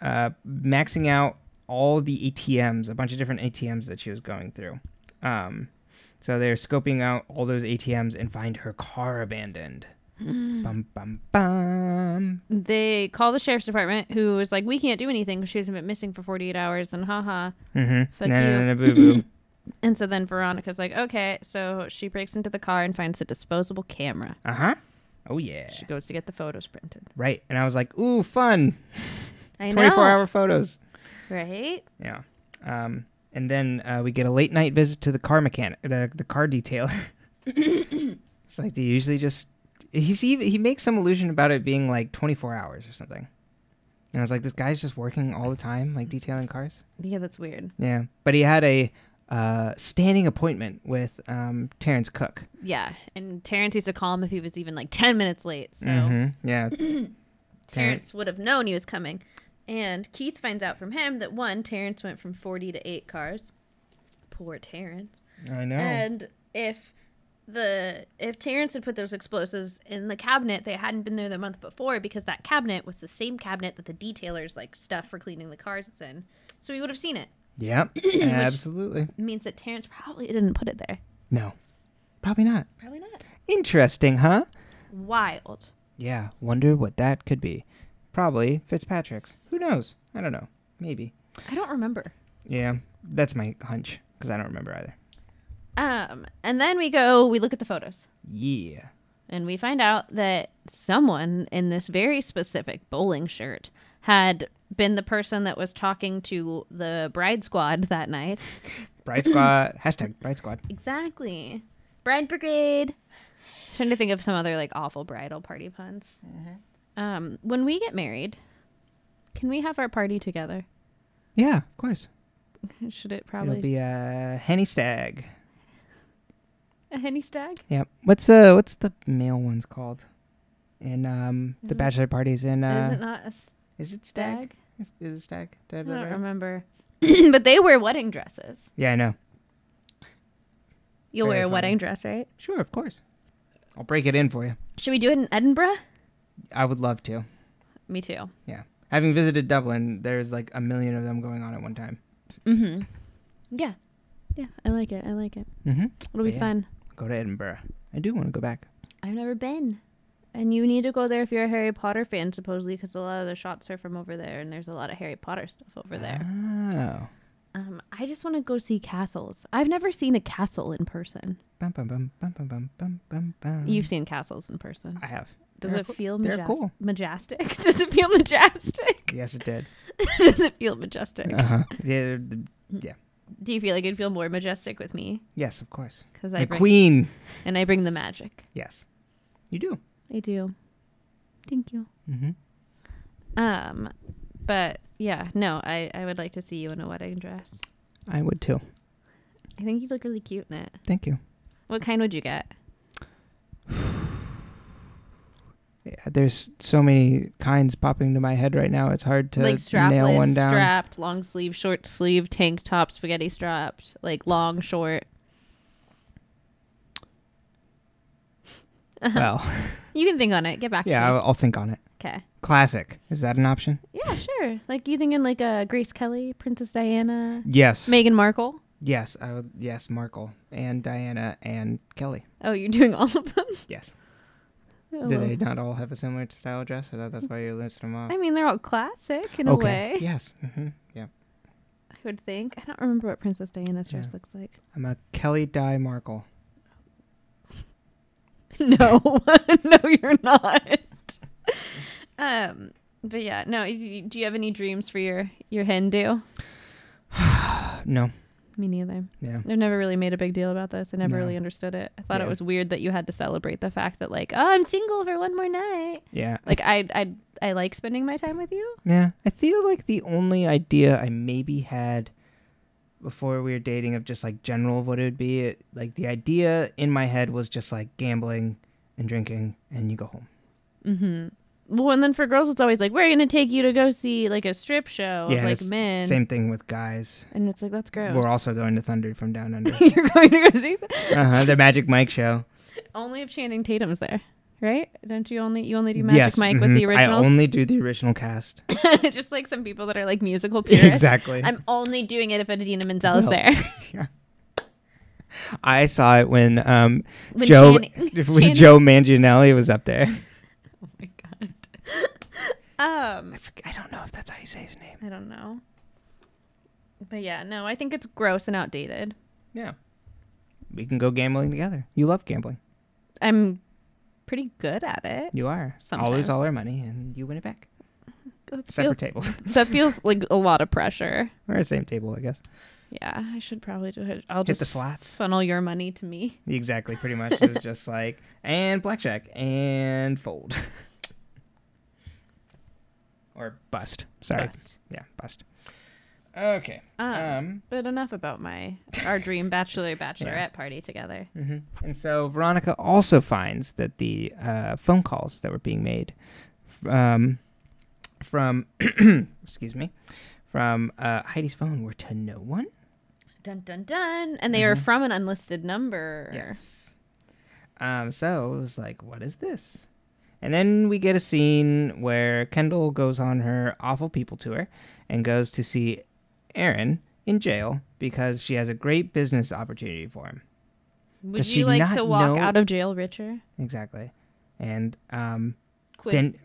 maxing out all the ATMs, a bunch of different ATMs that she was going through. So they're scoping out all those ATMs and find her car abandoned. Bum, bum, bum. They call the sheriff's department, who is like, we can't do anything because she hasn't been missing for 48 hours, and haha, fuck you. No, boo-boo. And so then Veronica's like, okay, so she breaks into the car and finds a disposable camera. Uh-huh. Oh, yeah. She goes to get the photos printed. Right. And I was like, ooh, fun. I know. 24-hour photos. Right? Yeah. And then we get a late night visit to the car mechanic, the car detailer. It's like, they usually just... He makes some allusion about it being like 24 hours or something. And I was like, this guy's just working all the time, like detailing cars. Yeah, that's weird. Yeah. But he had a standing appointment with Terrence Cook. Yeah. And Terrence used to call him if he was even like 10 minutes late. So Yeah. Terrence would have known he was coming. And Keith finds out from him that Terrence went from 40 to 8 cars. Poor Terrence. I know. And if Terrence had put those explosives in the cabinet, they hadn't been there the month before, because that cabinet was the same cabinet that the detailer's like stuff for cleaning the cars is in. So he would have seen it. Yep. Absolutely. Means that Terrence probably didn't put it there. No. Probably not. Probably not. Interesting, huh? Wild. Yeah. Wonder what that could be. Probably Fitzpatrick's. Who knows? I don't know. Maybe. I don't remember. Yeah. That's my hunch, because I don't remember either. And then we look at the photos. Yeah. And we find out that someone in this very specific bowling shirt had been the person that was talking to the bride squad that night. Bride squad. Hashtag bride squad. Exactly. Bride brigade. Trying to think of some other like awful bridal party puns. When we get married, can we have our party together? Yeah, of course. Should it probably... It'll be a henny stag. A henny stag? Yep. What's the male one's called? In the bachelor parties in is it not a is it stag? Is it stag? I don't remember. But they wear wedding dresses. Yeah, I know. You'll Very wear a funny. wedding dress, right? Sure, of course. I'll break it in for you. Should we do it in Edinburgh? I would love to. Me too. Yeah. Having visited Dublin, there's like a million of them going on at one time. Mm-hmm. Yeah. Yeah, I like it. Mm-hmm. It'll be fun. Go to Edinburgh. I do want to go back. I've never been. And you need to go there if you're a Harry Potter fan, supposedly, because a lot of the shots are from over there, and there's a lot of Harry Potter stuff over there. Oh. I just want to go see castles. I've never seen a castle in person. Bum, bum, bum, bum, bum, bum, bum, bum, bum. You've seen castles in person. I have. Does it feel cool. majestic? Does it feel majestic? Yes, it did. Does it feel majestic? Uh-huh. Yeah. Do you feel like it'd feel more majestic with me? Yes, of course. Because The queen. And I bring the magic. Yes. You do. I do. Thank you. Mm-hmm. But yeah, no, I would like to see you in a wedding dress. I would too. I think you'd look really cute in it. Thank you. What kind would you get? Yeah, there's so many kinds popping to my head right now. It's hard to like nail one down. strapped, long sleeve, short sleeve, tank top, spaghetti strapped, like long, short. Well, you can think on it. Get back to me. yeah, I'll think on it. Okay. Classic. Is that an option? Yeah, sure. Like you thinking like Grace Kelly, Princess Diana, Yes. Meghan Markle? Yes, I would. Yes, Markle and Diana and Kelly. Oh, you're doing all of them? Yes. Oh. Do they not all have a similar style dress? I thought that's why you're listing them off. I mean, they're all classic in a way. Yes. Mm-hmm. Yeah. I would think. I don't remember what Princess Diana's dress Yeah. looks like. I'm a Kelly Di Markle. No. No, you're not. But yeah, no. Do you have any dreams for your Hindu? No. Me neither. Yeah. I've never really made a big deal about this. I never really understood it. I thought it was weird that you had to celebrate the fact that like, oh, I'm single for one more night. Yeah. Like I like spending my time with you. Yeah. I feel like the only idea I maybe had before we were dating of just like general of what it would be, like the idea in my head was just like gambling and drinking and you go home. Mm-hmm. Well, and then for girls, it's always like, we're going to take you to go see like a strip show of like men. Same thing with guys. And it's like, that's gross. We're also going to Thunder from Down Under. You're going to go see that? The Magic Mike show. Only if Channing Tatum's there, right? Don't you only do Magic Mike with the originals? I only do the original cast. Just like some people that are like musical purists. Exactly. I'm only doing it if Idina Menzel is there. Yeah. I saw it when Joe Manganiello was up there. Oh my god. I don't know if that's how you say his name. I don't know. But yeah, no, I think it's gross and outdated. Yeah. We can go gambling together. You love gambling. I'm pretty good at it. You are. Sometimes. I'll lose all our money and you win it back. Separate tables. That feels like a lot of pressure. We're at the same table, I guess. Yeah, I should probably do it. I'll hit just the slots. Funnel your money to me. Exactly, pretty much. It was just like, and blackjack, and fold. Or bust. Sorry. Bust. Yeah, bust. Okay. But enough about our dream bachelorette party together. Mm-hmm. And so Veronica also finds that the phone calls that were being made from excuse me, from Heidi's phone were to no one. Dun dun dun. And they were from an unlisted number. Yes. So it was like, what is this? And then we get a scene where Kendall goes on her awful people tour and goes to see Aaron in jail because she has a great business opportunity for him. Would you like to walk out of jail richer? Exactly. And quid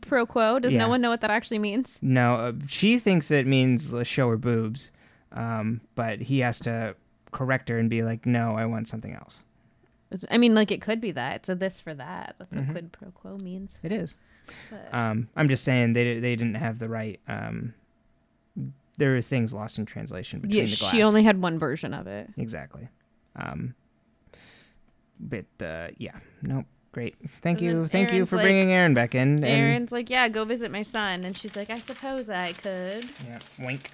pro quo? Does no one know what that actually means? No. She thinks it means show her boobs. But he has to correct her and be like, no, I want something else. I mean, like, it could be that. It's a this for that. That's what quid pro quo means. It is. But I'm just saying they didn't have the right... there were things lost in translation between the glass. She only had one version of it. Exactly. Yeah. Nope. Great. Thank you for bringing Aaron back in. Aaron's like, yeah, go visit my son. And she's like, I suppose I could. Yeah. Wink.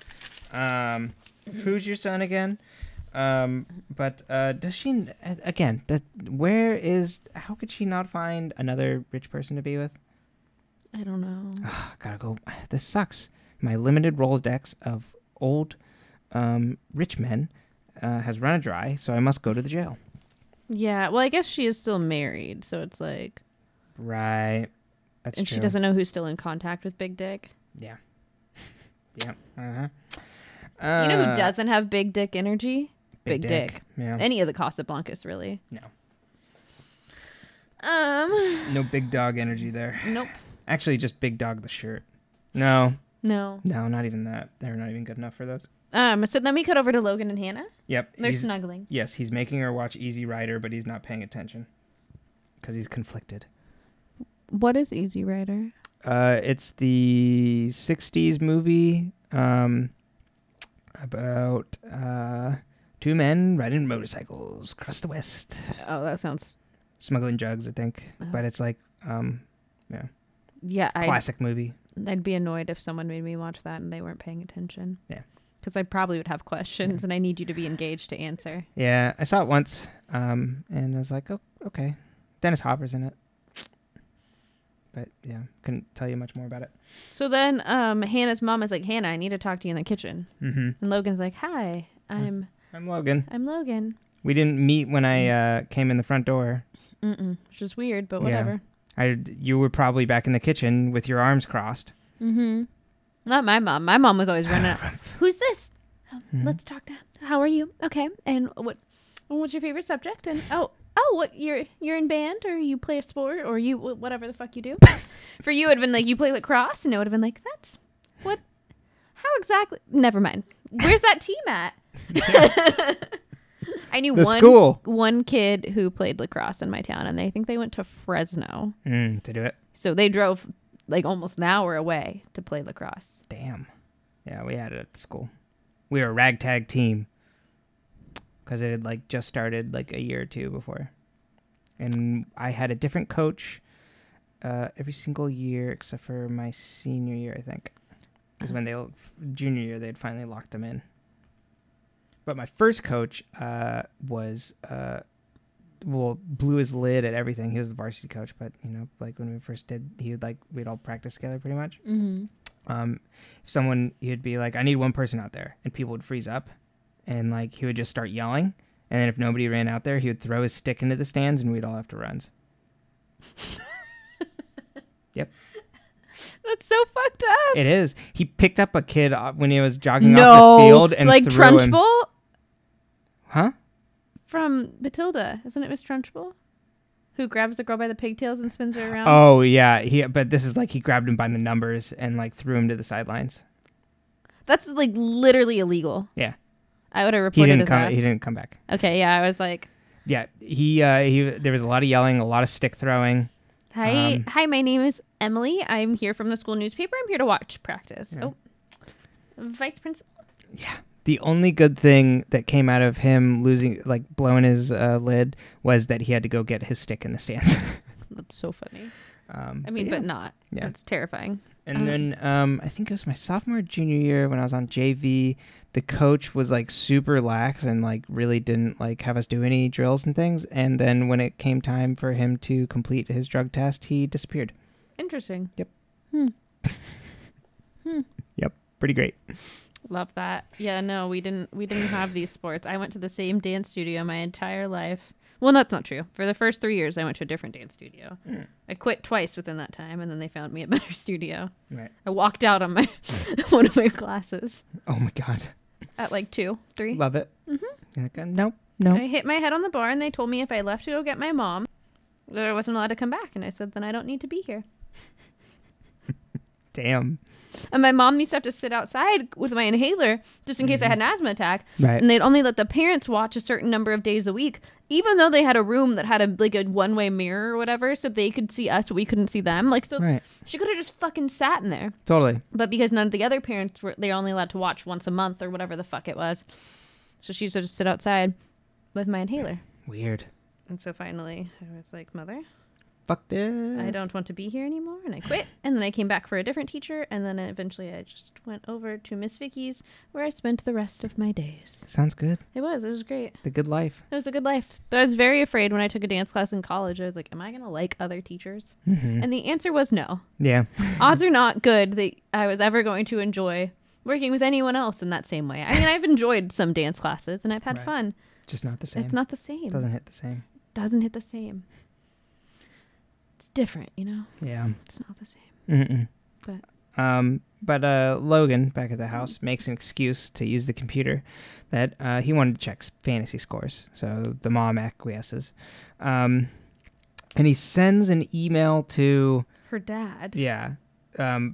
Who's your son again? But does she again? How could she not find another rich person to be with? I don't know. Gotta go. This sucks. My limited Rolodex of old rich men has run dry, so I must go to the jail. Yeah. Well, I guess she is still married, so it's like. Right. That's and true. She doesn't know who's still in contact with Big Dick. Yeah. Yeah. Uh-huh. You know who doesn't have big dick energy? Big Dick. Yeah. Any of the Casablancas, really. No. No big dog energy there. Nope. Actually, just Big Dog the shirt. No, not even that. They're not even good enough for those. So then we cut over to Logan and Hannah. Yep. They're snuggling. Yes, he's making her watch Easy Rider, but he's not paying attention because he's conflicted. What is Easy Rider? It's the 60s movie about two men riding motorcycles across the West. Oh, that sounds... Smuggling drugs, I think. Oh. But it's like, yeah. Yeah, classic movie. I'd be annoyed if someone made me watch that and they weren't paying attention. Yeah. Because I probably would have questions and I need you to be engaged to answer. Yeah, I saw it once and I was like, oh, okay. Dennis Hopper's in it. But yeah, couldn't tell you much more about it. So then Hannah's mom is like, Hannah, I need to talk to you in the kitchen. Mm-hmm. And Logan's like, hi, I'm Logan. I'm Logan. We didn't meet when I came in the front door. Which is weird, but whatever. Yeah. You were probably back in the kitchen with your arms crossed. Mm-hmm. Not my mom. My mom was always running out. Who's this? Let's talk now. How are you? Okay. And what's your favorite subject? And what you're in band or you play a sport or you whatever the fuck you do. For you, it would have been like you play lacrosse, and it would have been like that's what. How exactly? Never mind. Where's that team at? I knew one kid who played lacrosse in my town, and I think they went to Fresno to do it. So they drove like almost an hour away to play lacrosse. Damn. Yeah, we had it at school. We were a ragtag team because it had like just started like a year or two before. And I had a different coach every single year except for my senior year, I think. Because when junior year, they'd finally locked him in. But my first coach blew his lid at everything. He was the varsity coach, but like when we first did, we'd all practice together pretty much. Mm-hmm. He'd be like, I need one person out there, and people would freeze up, and like he would just start yelling, and then if nobody ran out there, he would throw his stick into the stands, and we'd all have to runs. Yep. That's so fucked up. It is. He picked up a kid when he was jogging off the field and like threw Trunchbull? him. Huh? From Matilda. Isn't it Miss Trunchbull? Who grabs the girl by the pigtails and spins her around? Oh, yeah. But this is like he grabbed him by the numbers and like threw him to the sidelines. That's like literally illegal. Yeah. I would have reported his ass. He didn't come back. Okay, yeah. I was like... Yeah. There was a lot of yelling, a lot of stick throwing. Hi, my name is Emily. I'm here from the school newspaper. I'm here to watch practice. Yeah. Oh, vice principal. Yeah. The only good thing that came out of him blowing his lid was that he had to go get his stick in the stands. That's so funny. But not. Yeah. That's terrifying. And then I think it was my sophomore, junior year when I was on JV. The coach was like super lax and like really didn't like have us do any drills and things. And then when it came time for him to complete his drug test, he disappeared. Interesting. Yep. Yep. Pretty great. Love that. Yeah, no, we didn't have these sports. I went to the same dance studio my entire life. Well, that's not true. For the first 3 years, I went to a different dance studio. I quit twice within that time, and then they found me a better studio. Right. I walked out on my one of my classes. Oh my God. At like 2, 3. Love it. Mm-hmm. Like, no. I hit my head on the bar, and they told me if I left to go get my mom, that I wasn't allowed to come back. And I said, then I don't need to be here. Damn. And my mom used to have to sit outside with my inhaler just in case I had an asthma attack. Right. And they'd only let the parents watch a certain number of days a week, even though they had a room that had a one-way mirror or whatever, so they could see us, we couldn't see them. She could have just fucking sat in there. Totally. But because none of the other parents they were only allowed to watch once a month or whatever the fuck it was. So she used to just sit outside with my inhaler. Weird. And so finally I was like, Mother, fuck this. I don't want to be here anymore. And I quit. And then I came back for a different teacher. And then eventually I just went over to Miss Vicky's, where I spent the rest of my days. Sounds good. It was great. The good life. It was a good life. But I was very afraid when I took a dance class in college. I was like, am I going to like other teachers? Mm-hmm. And the answer was no. Yeah. Odds are not good that I was ever going to enjoy working with anyone else in that same way. I mean, I've enjoyed some dance classes and I've had fun. Just not the same. It's not the same. Doesn't hit the same. Doesn't hit the same. It's different, Yeah. It's not the same. Mm-mm. But Logan, back at the house, makes an excuse to use the computer that he wanted to check fantasy scores. So the mom acquiesces. And he sends an email to her dad. Yeah.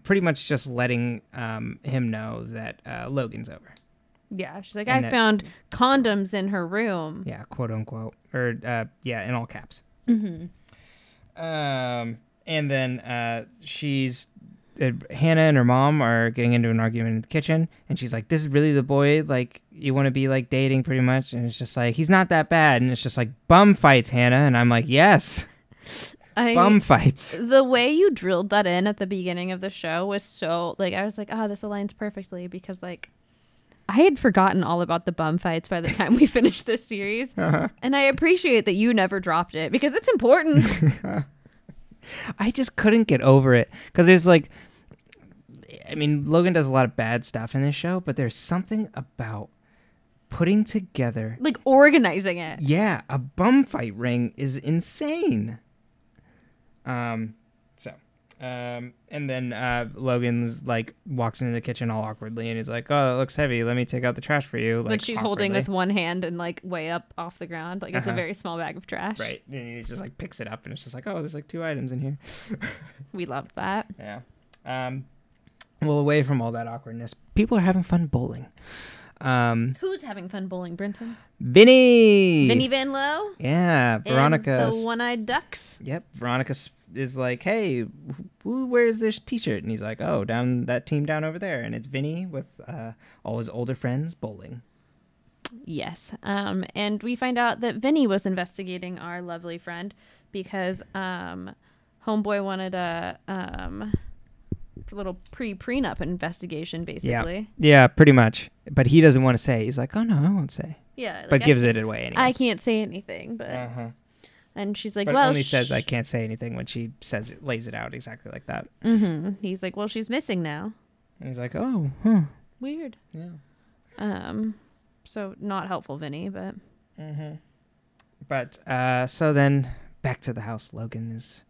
Pretty much just letting him know that Logan's over. Yeah. She's like, I found condoms in her room. Yeah, quote unquote. Or, in all caps. Mm-hmm. And then Hannah and her mom are getting into an argument in the kitchen, and she's like, this is really the boy like you want to be like dating pretty much? And it's just like, he's not that bad. And it's just like, bum fights, Hannah. And I'm like, yes. Bum fights. The way you drilled that in at the beginning of the show was so like, I was like, oh, this aligns perfectly, because like I had forgotten all about the bum fights by the time we finished this series. Uh-huh. And I appreciate that you never dropped it, because it's important. I just couldn't get over it, because there's like, I mean, Logan does a lot of bad stuff in this show, but there's something about putting together, like organizing it. Yeah, a bum fight ring is insane. And then Logan's like walks into the kitchen all awkwardly, and he's like, oh, it looks heavy. Let me take out the trash for you. Like she's holding with one hand and like way up off the ground. Like it's a very small bag of trash. Right. And he just like picks it up, and it's just like, oh, there's like 2 items in here. We loved that. Yeah. Well, away from all that awkwardness, people are having fun bowling. Who's having fun bowling, Brenton? Vinny Van Lowe? Yeah, Veronica. And the one-eyed ducks? Yep, Veronica is like, hey, who wears this t-shirt? And he's like, oh, down that team down over there. And it's Vinny with all his older friends bowling. Yes. And we find out that Vinny was investigating our lovely friend because Homeboy wanted a little prenup investigation, basically. Yeah, pretty much. But he doesn't want to say. He's like, oh, no, I won't say. Yeah. But gives it away anyway. I can't say anything, but... And she's like, but well... only says I can't say anything when she says it, lays it out exactly like that. Mm-hmm. He's like, well, she's missing now. And he's like, oh, huh. Weird. Yeah. So not helpful, Vinny, but... Mm-hmm. But, so then back to the house. Logan is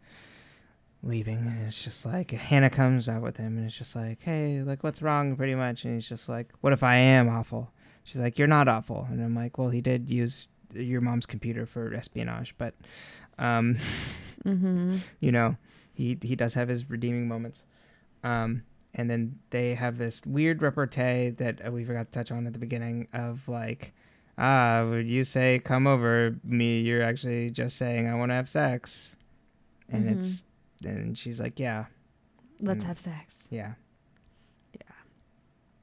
leaving, and it's just like, Hannah comes out with him, and it's just like, hey, like, what's wrong, pretty much? And he's just like, what if I am awful? She's like, you're not awful. And I'm like, well, he did use your mom's computer for espionage, but you know, he does have his redeeming moments. And then they have this weird repartee that we forgot to touch on at the beginning of like, would you say come over me, you're actually just saying I want to have sex. And and she's like, yeah, let's have sex. Yeah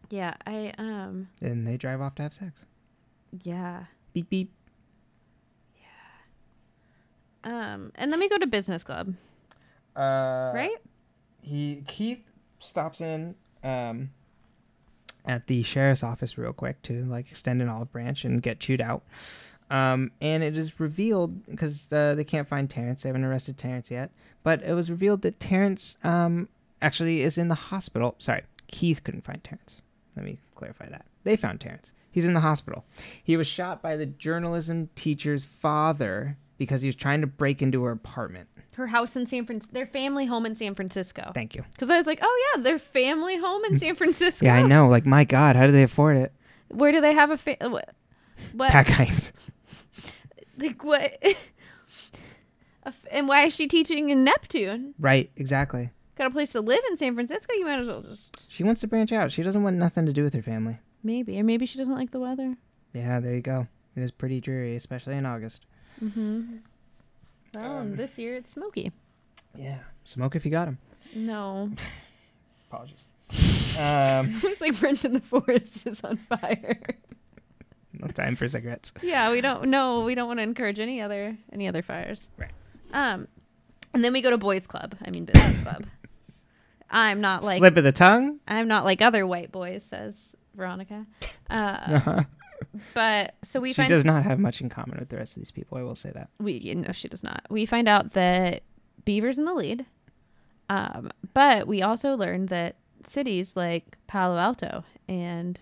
And they drive off to have sex. Beep beep. And then we go to business club. Right? Keith stops in at the sheriff's office real quick to like extend an olive branch and get chewed out. And it is revealed because they can't find Terrence. They haven't arrested Terrence yet, but it was revealed that Terrence actually is in the hospital. Sorry, Keith couldn't find Terrence. Let me clarify that. They found Terrence. He's in the hospital. He was shot by the journalism teacher's father because he was trying to break into her apartment. Her house in San Francisco. Their family home in San Francisco. Thank you. Because I was like, oh yeah, their family home in San Francisco. Yeah, I know. Like, my God, how do they afford it? Where do they have a what? Pack Heights. Like what? And why is she teaching in Neptune? Right, exactly. Got a place to live in San Francisco? You might as well just... She wants to branch out. She doesn't want nothing to do with her family. Maybe. Or maybe she doesn't like the weather. Yeah, there you go. It is pretty dreary, especially in August. Well, this year it's smoky. Yeah. Smoke if you got him. No. Apologies. It was like Brenton the forest is on fire. No time for cigarettes. Yeah, we don't want to encourage any other fires. Right. And then we go to business club. I'm not like slip of the tongue. I'm not like other white boys, says Veronica. But so she does not have much in common with the rest of these people. I will say that. She does not. We find out that Beaver's in the lead. But we also learned that cities like Palo Alto and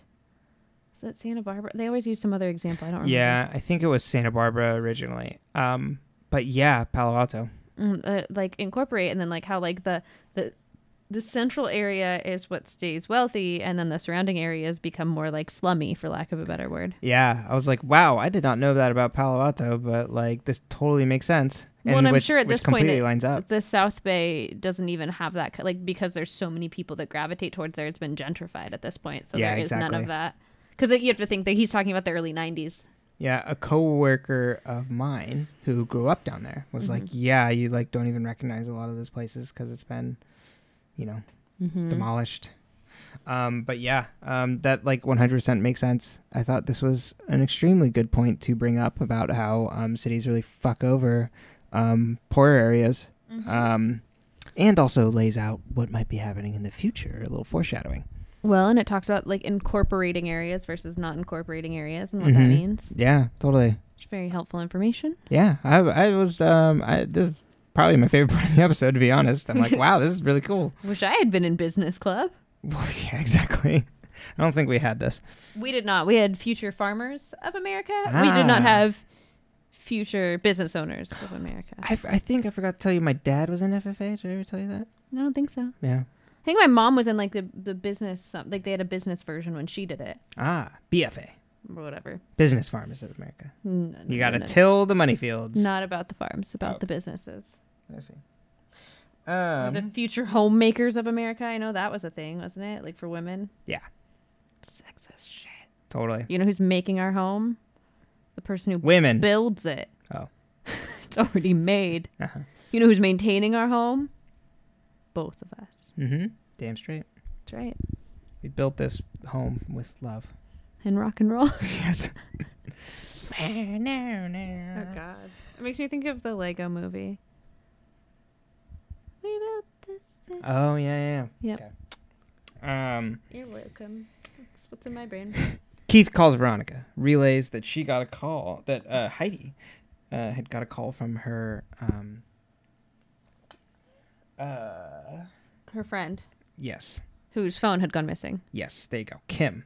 is that Santa Barbara? They always use some other example. I don't remember. Yeah, I think it was Santa Barbara originally. But yeah, Palo Alto. Like incorporate, and then like how like the central area is what stays wealthy, and then the surrounding areas become more like slummy, for lack of a better word. Yeah, I was like, wow, I did not know that about Palo Alto, but like this totally makes sense. Well, and I'm sure at this point lines up. The South Bay doesn't even have that, like, because there's so many people that gravitate towards there. It's been gentrified at this point, so there is none of that. Because you have to think that he's talking about the early 90s. Yeah, a coworker of mine who grew up down there was like, yeah, you like don't even recognize a lot of those places because it's been, demolished. But yeah, that like 100% makes sense. I thought this was an extremely good point to bring up about how cities really fuck over poorer areas, and also lays out what might be happening in the future, a little foreshadowing. Well, and it talks about like incorporating areas versus not incorporating areas and what that means. Yeah, totally. It's very helpful information. Yeah, I was this is probably my favorite part of the episode, to be honest. I'm like, wow, this is really cool. Wish I had been in business club. Well, yeah, exactly. I don't think we had this. We did not. We had future farmers of America. We did not have future business owners of America. I think I forgot to tell you my dad was in FFA. Did I ever tell you that? I don't think so. Yeah. I think my mom was in like the business, like they had a business version when she did it. BFA. Or whatever. Business Farmers of America. No, you got to till the money fields. Not about the farms, about the businesses. I see. The future homemakers of America. I know that was a thing, wasn't it? Like for women. Yeah. Sexist shit. Totally. You know who's making our home? The person who Women. builds it. Oh. It's already made. Uh-huh. You know who's maintaining our home? Both of us. Mm-hmm. Damn straight. That's right. We built this home with love. And rock and roll. Yes. Oh, God. It makes me think of the Lego movie. We built this. Oh, yeah. Yep. Okay. You're welcome. That's what's in my brain. Keith calls Veronica, relays that she got a call, that Heidi had got a call from her... Her friend, yes. whose phone had gone missing. Yes, there you go. Kim.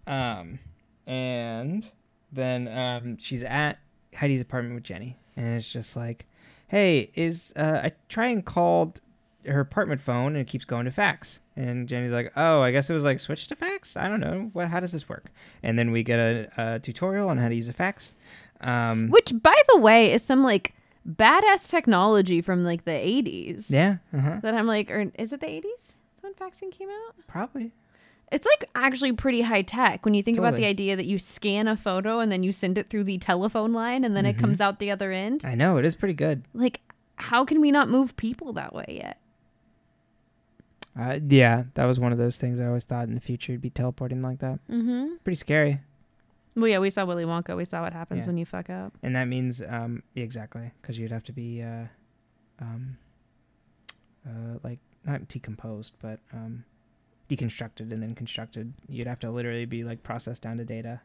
And then she's at Heidi's apartment with Jenny, and it's just like, hey, I try and called her apartment phone, and it keeps going to fax. And Jenny's like, oh, I guess it was like switched to fax? I don't know. How does this work? And then we get a tutorial on how to use a fax. Which, by the way, is some like badass technology from like the 80s. Yeah. Uh-huh. That I'm like, or is it the 80s? Is when faxing came out? Probably. It's like actually pretty high tech when you think about Totally. the idea that you scan a photo and then you send it through the telephone line and then it comes out the other end. I know. It is pretty good. Like, how can we not move people that way yet? Yeah, that was one of those things I always thought in the future would be teleporting like that. Mm-hmm. Pretty scary. Well, yeah, we saw Willy Wonka. We saw what happens Yeah. when you fuck up. And that means, exactly, because you'd have to be, like, not decomposed, but deconstructed and then constructed. You'd have to literally be, like, processed down to data.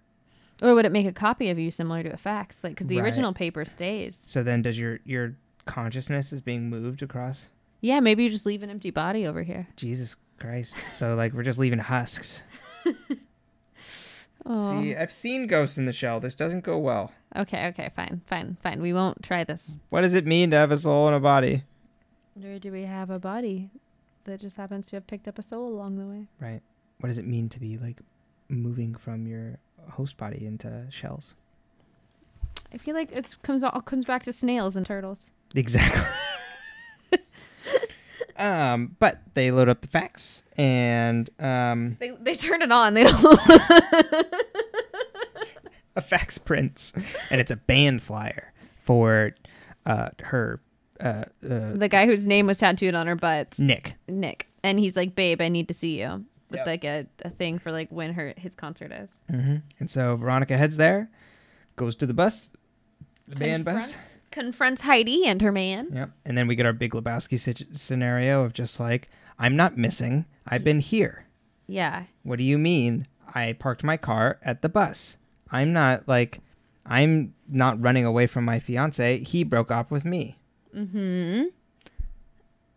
Or would it make a copy of you similar to a fax? Like, because the Right. original paper stays. So then does your consciousness is being moved across? Yeah, maybe you just leave an empty body over here. Jesus Christ. So, like, we're just leaving husks. Oh. See, I've seen Ghost in the Shell. This doesn't go well. Okay, fine. We won't try this. What does it mean to have a soul and a body? Or do we have a body that just happens to have picked up a soul along the way? Right. What does it mean to be, like, moving from your host body into shells? I feel like it comes back to snails and turtles. Exactly. But they load up the fax and They turn it on. They don't. a fax prints, and it's a band flyer for her The guy whose name was tattooed on her butt. Nick. And he's like, babe, I need to see you. With Yep. like a thing for like when his concert is. Mm-hmm. And so Veronica heads there, goes to the bus, the band bus. Confronts Heidi and her man. Yep. And then we get our Big Lebowski scenario of just like, I'm not missing. I've been here. Yeah. What do you mean? I parked my car at the bus. I'm not running away from my fiance. He broke up with me. Mm-hmm.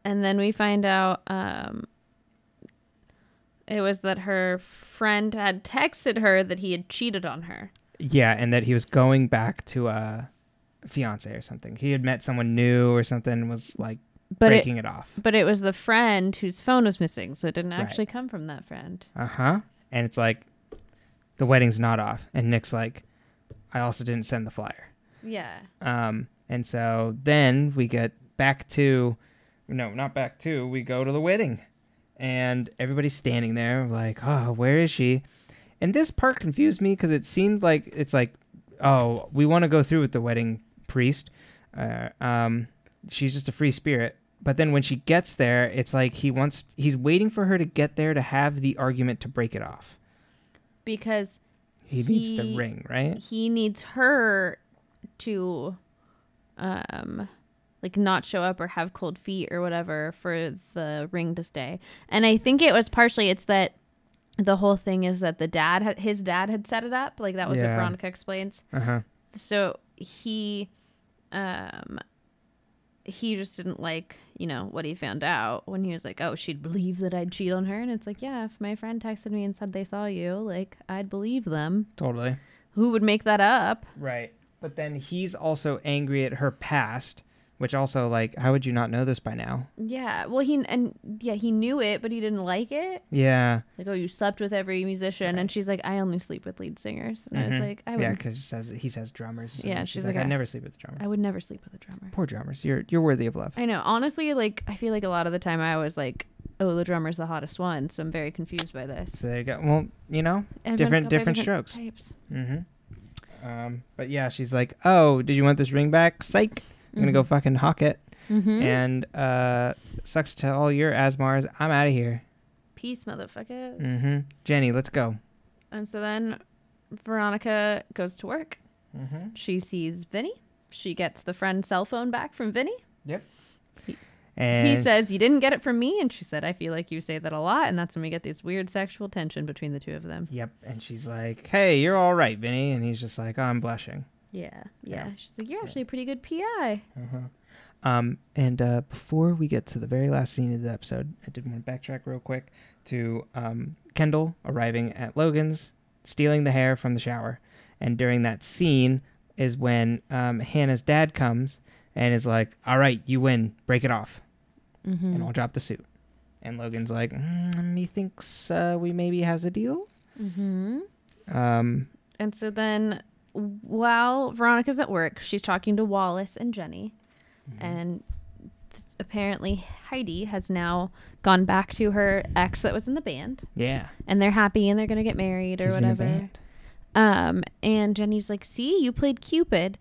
And then we find out it was that her friend had texted her that he had cheated on her. Yeah, and that he was going back to a fiance or something. He had met someone new or something and was like breaking it off. But it was the friend whose phone was missing, so it didn't actually come from that friend. Uh-huh. And it's like, the wedding's not off. And Nick's like, I also didn't send the flyer. Yeah. And so then we get back to, we go to the wedding. And everybody's standing there like, oh, where is she? And this part confused me because it seemed like it's like, oh, we want to go through with the wedding priest. She's just a free spirit. But then when she gets there, it's like he's waiting for her to get there to have the argument to break it off. Because he needs the ring, right? He needs her to like not show up or have cold feet or whatever for the ring to stay. And I think it was partially it's that the whole thing is that his dad had set it up. Like that was what Veronica explains. Uh-huh. So he just didn't like, what he found out when he was like, oh, she'd believe that I'd cheat on her. And it's like, yeah, if my friend texted me and said they saw you, like I'd believe them. Totally. Who would make that up? Right. But then he's also angry at her past, which also, like, how would you not know this by now? Yeah. Well, he knew it, but he didn't like it. Yeah. Like, oh, you slept with every musician. Right. And she's like, I only sleep with lead singers. And I was like, I would. Yeah, because he says drummers. Yeah, she's like, I never sleep with a drummer. I would never sleep with a drummer. Poor drummers. You're worthy of love. I know. Honestly, like, I feel like a lot of the time I was like, oh, the drummer's the hottest one, so I'm very confused by this. So there you go. Well, you know, Everyone's got different their strokes. Types. But yeah, she's like, oh, did you want this ring back? Psych. I'm going to go fucking hawk it. And sucks to all your Asmars. I'm out of here. Peace, motherfuckers. Jenny, let's go. And so then Veronica goes to work. She sees Vinny. She gets the friend's cell phone back from Vinny. Yep. And he says, you didn't get it from me. And she said, I feel like you say that a lot. And that's when we get this weird sexual tension between the two of them. Yep. And she's like, hey, you're all right, Vinny. And he's just like, oh, I'm blushing. Yeah. She's like, you're actually a pretty good PI. And before we get to the very last scene of the episode, I did want to backtrack real quick to Kendall arriving at Logan's, stealing the hair from the shower. And during that scene is when Hannah's dad comes and is like, all right, you win, break it off. And I'll drop the suit. And Logan's like, methinks we maybe has a deal. And so then while Veronica's at work, she's talking to Wallace and Jenny. And apparently Heidi has now gone back to her ex that was in the band. Yeah. And they're happy and they're going to get married or whatever. And Jenny's like, see, you played Cupid.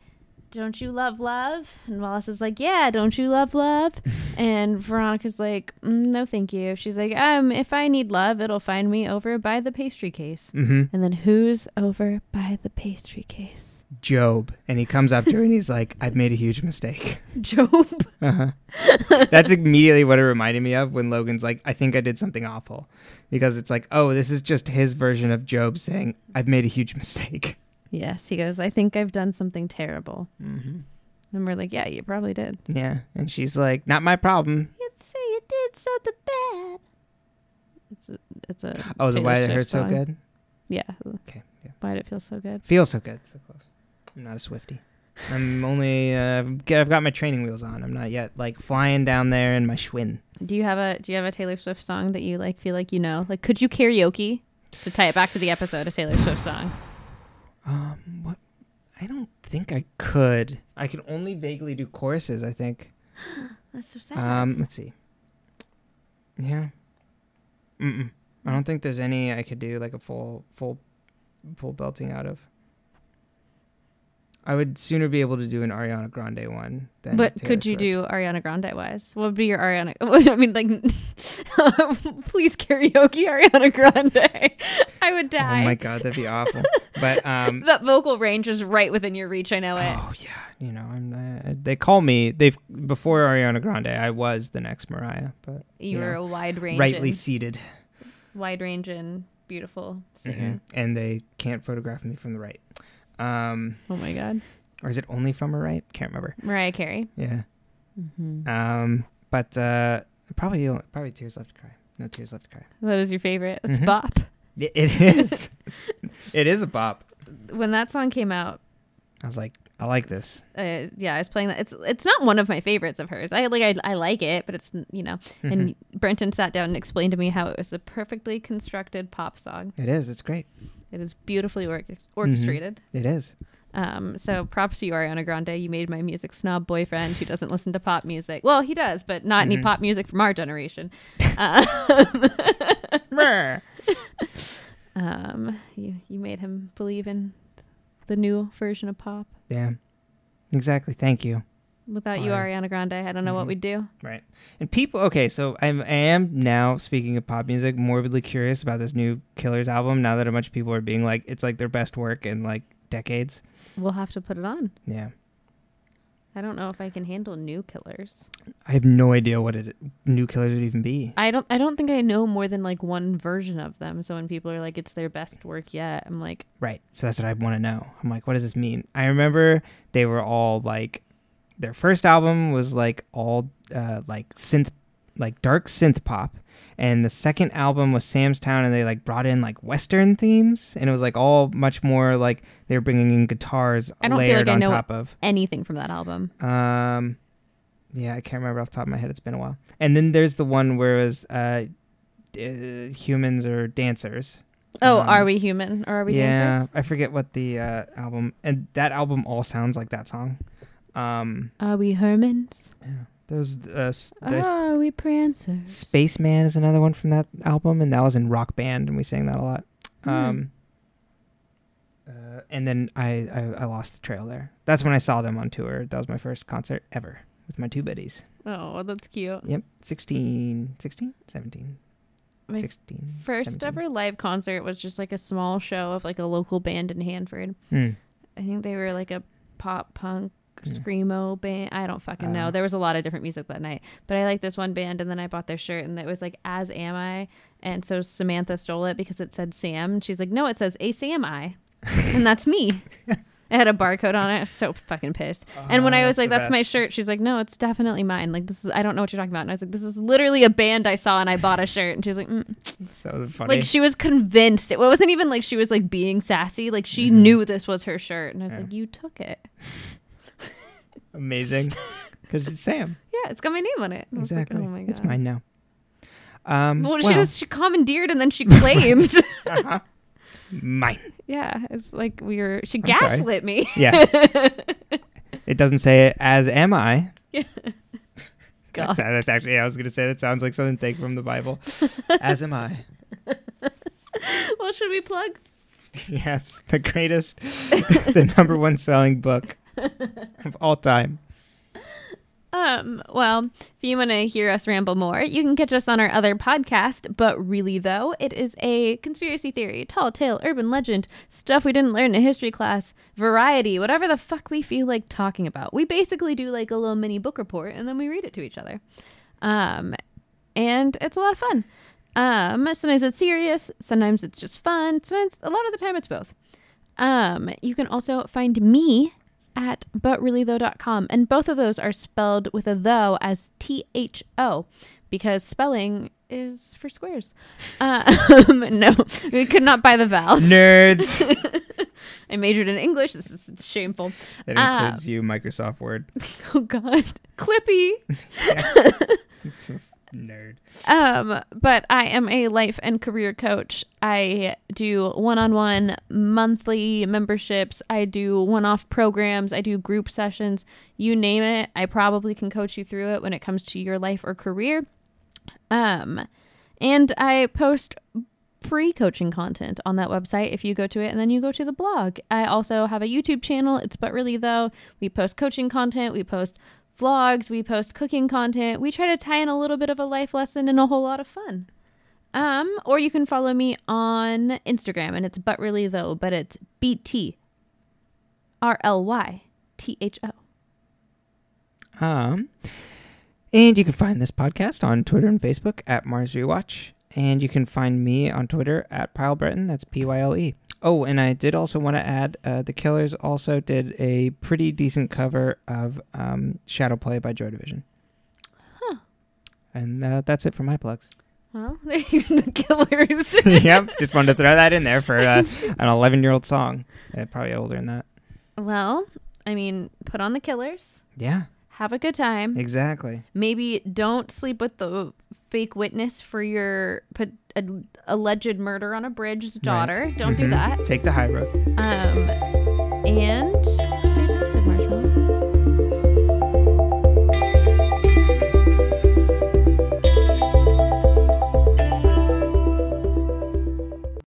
Don't you love love? And Wallace is like, yeah, don't you love love? And Veronica's like, no, thank you. She's like, if I need love, it'll find me over by the pastry case. And then who's over by the pastry case? Job. And he comes up to her and he's like, I've made a huge mistake. Job? That's immediately what it reminded me of when Logan's like, I think I did something awful. Because it's like, oh, this is just his version of Job saying, I've made a huge mistake. Yes, he goes, I think I've done something terrible. And we're like, yeah, you probably did. Yeah, and she's like, not my problem. You'd say you did something bad. It's a oh, the Taylor Why It Swift Hurts So song. Good? Yeah. Okay, yeah. Why did it feel so good? Feels so good. So close. I'm not a Swiftie. I'm only, I've got my training wheels on. I'm not yet, like, flying down there in my Schwinn. Do you have a Taylor Swift song that you, like, feel like you know? Like, could you karaoke? To tie it back to the episode, a Taylor Swift song. What? I don't think I could. I can only vaguely do choruses, I think. That's so sad. Let's see. Yeah. I don't think there's any I could do like a full belting out of. I would sooner be able to do an Ariana Grande one than But Taylor could you Swift. do Ariana Grande wise? What would be your Ariana? I mean, like, please karaoke Ariana Grande. I would die. Oh my god, that'd be awful. But that vocal range is right within your reach. I know it. Oh yeah, you know, they call me. Before Ariana Grande, I was the next Mariah, but you were a wide range, rightly seated, wide range and beautiful singer. And they can't photograph me from the right. Oh my god. Or is it only from her right? Can't remember. Mariah Carey. Yeah. But probably Tears Left to Cry. No Tears Left to Cry. That is your favorite. It's bop. It is. It is a bop. When that song came out, I was like, I like this. Yeah, I was playing that. It's not one of my favorites of hers. I like it, but it's, you know. And Brenton sat down and explained to me how it was a perfectly constructed pop song. It is. It's great. It is beautifully orchestrated. It is. So props to you, Ariana Grande. You made my music snob boyfriend who doesn't listen to pop music. Well, he does, but not any pop music from our generation. You made him believe in the new version of pop. Yeah, exactly. Thank you. Without you, Ariana Grande, I don't know what we'd do. Right. And people, okay, so I am now, speaking of pop music, morbidly curious about this new Killers album now that a bunch of people are being like, it's like their best work in like decades. We'll have to put it on. Yeah. I don't know if I can handle new Killers. I have no idea what new Killers would even be. I don't think I know more than like one version of them. So when people are like, it's their best work yet, I'm like... Right. So that's what I want to know. I'm like, what does this mean? I remember they were all like... Their first album was like all like synth, like dark synth pop, and the second album was Sam's Town, and they like brought in like Western themes, and it was like all much more like they were bringing in guitars layered on top of anything from that album. Yeah, I can't remember off the top of my head. It's been a while. And then there's the one where it was Humans or Dancers. Oh, Are We Human or Are We Dancers? Yeah, I forget what the album, and that album all sounds like that song. Are We Hermans? Yeah. Those we prancers. Spaceman is another one from that album, and that was in Rock Band, and we sang that a lot. And then I lost the trail there. That's when I saw them on tour. That was my first concert ever with my two buddies. Oh, that's cute. Yep, 16, 17. My 16, first 17. ever live concert was just like a small show of like a local band in Hanford. Mm. I think they were like a pop punk screamo band. I don't fucking know. There was a lot of different music that night, but I liked this one band, and then I bought their shirt, and it was like "As Am I," and so Samantha stole it because it said Sam. And she's like, "No, it says A Sam I," and that's me. It had a barcode on it. I was so fucking pissed. And when I was like, "That's my shirt," she's like, "No, it's definitely mine. Like this is I don't know what you're talking about." And I was like, "This is literally a band I saw, and I bought a shirt." And she's like, So funny. Like she was convinced. It wasn't even like she was like being sassy. Like she knew this was her shirt, and I was like, "You took it." Amazing, because it's Sam. Yeah, it's got my name on it. And Exactly. I was like, oh my God. It's mine now. Well, she commandeered and then she claimed. Mine. Yeah, it's like she gaslit me. Yeah. It doesn't say it as am I. Yeah. God. That's actually, I was going to say that sounds like something taken from the Bible. As am I. Well, should we plug? Yes, the greatest, the number one selling book of all time. Well, if you want to hear us ramble more, you can catch us on our other podcast, But Really Though. It is a conspiracy theory, tall tale, urban legend, stuff we didn't learn in history class, variety, whatever the fuck we feel like talking about. We basically do like a little mini book report, and then we read it to each other. And it's a lot of fun. Sometimes it's serious, sometimes it's just fun, sometimes a lot of the time it's both. You can also find me at butreallythough.com, and both of those are spelled with a though as THO, because spelling is for squares. No, we could not buy the vowels. Nerds. I majored in English. This is shameful. That includes you, Microsoft Word. Oh God, Clippy. Nerd. But I am a life and career coach. I do one-on-one monthly memberships. I do one-off programs. I do group sessions. You name it, I probably can coach you through it when it comes to your life or career. And I post free coaching content on that website if you go to it and then you go to the blog. I also have a YouTube channel. It's But Really Though. We post coaching content. We post vlogs, we post cooking content. We try to tie in a little bit of a life lesson and a whole lot of fun. Or you can follow me on Instagram, and it's But Really Though, but it's BTRLYTHO. And you can find this podcast on Twitter and Facebook at Mars Rewatch. And you can find me on Twitter at Pyle Brenton. That's Pyle. Oh, and I did also want to add, The Killers also did a pretty decent cover of Shadow Play by Joy Division. Huh. And that's it for my plugs. Well, there's The Killers. Yep, just wanted to throw that in there for an 11-year-old song. Probably older than that. Well, I mean, put on The Killers. Yeah. Have a good time. Exactly. Maybe don't sleep with the fake witness for your alleged murder on a bridge's daughter. Right. Don't do that. Take the high road. And stay toasted, Marshmallow.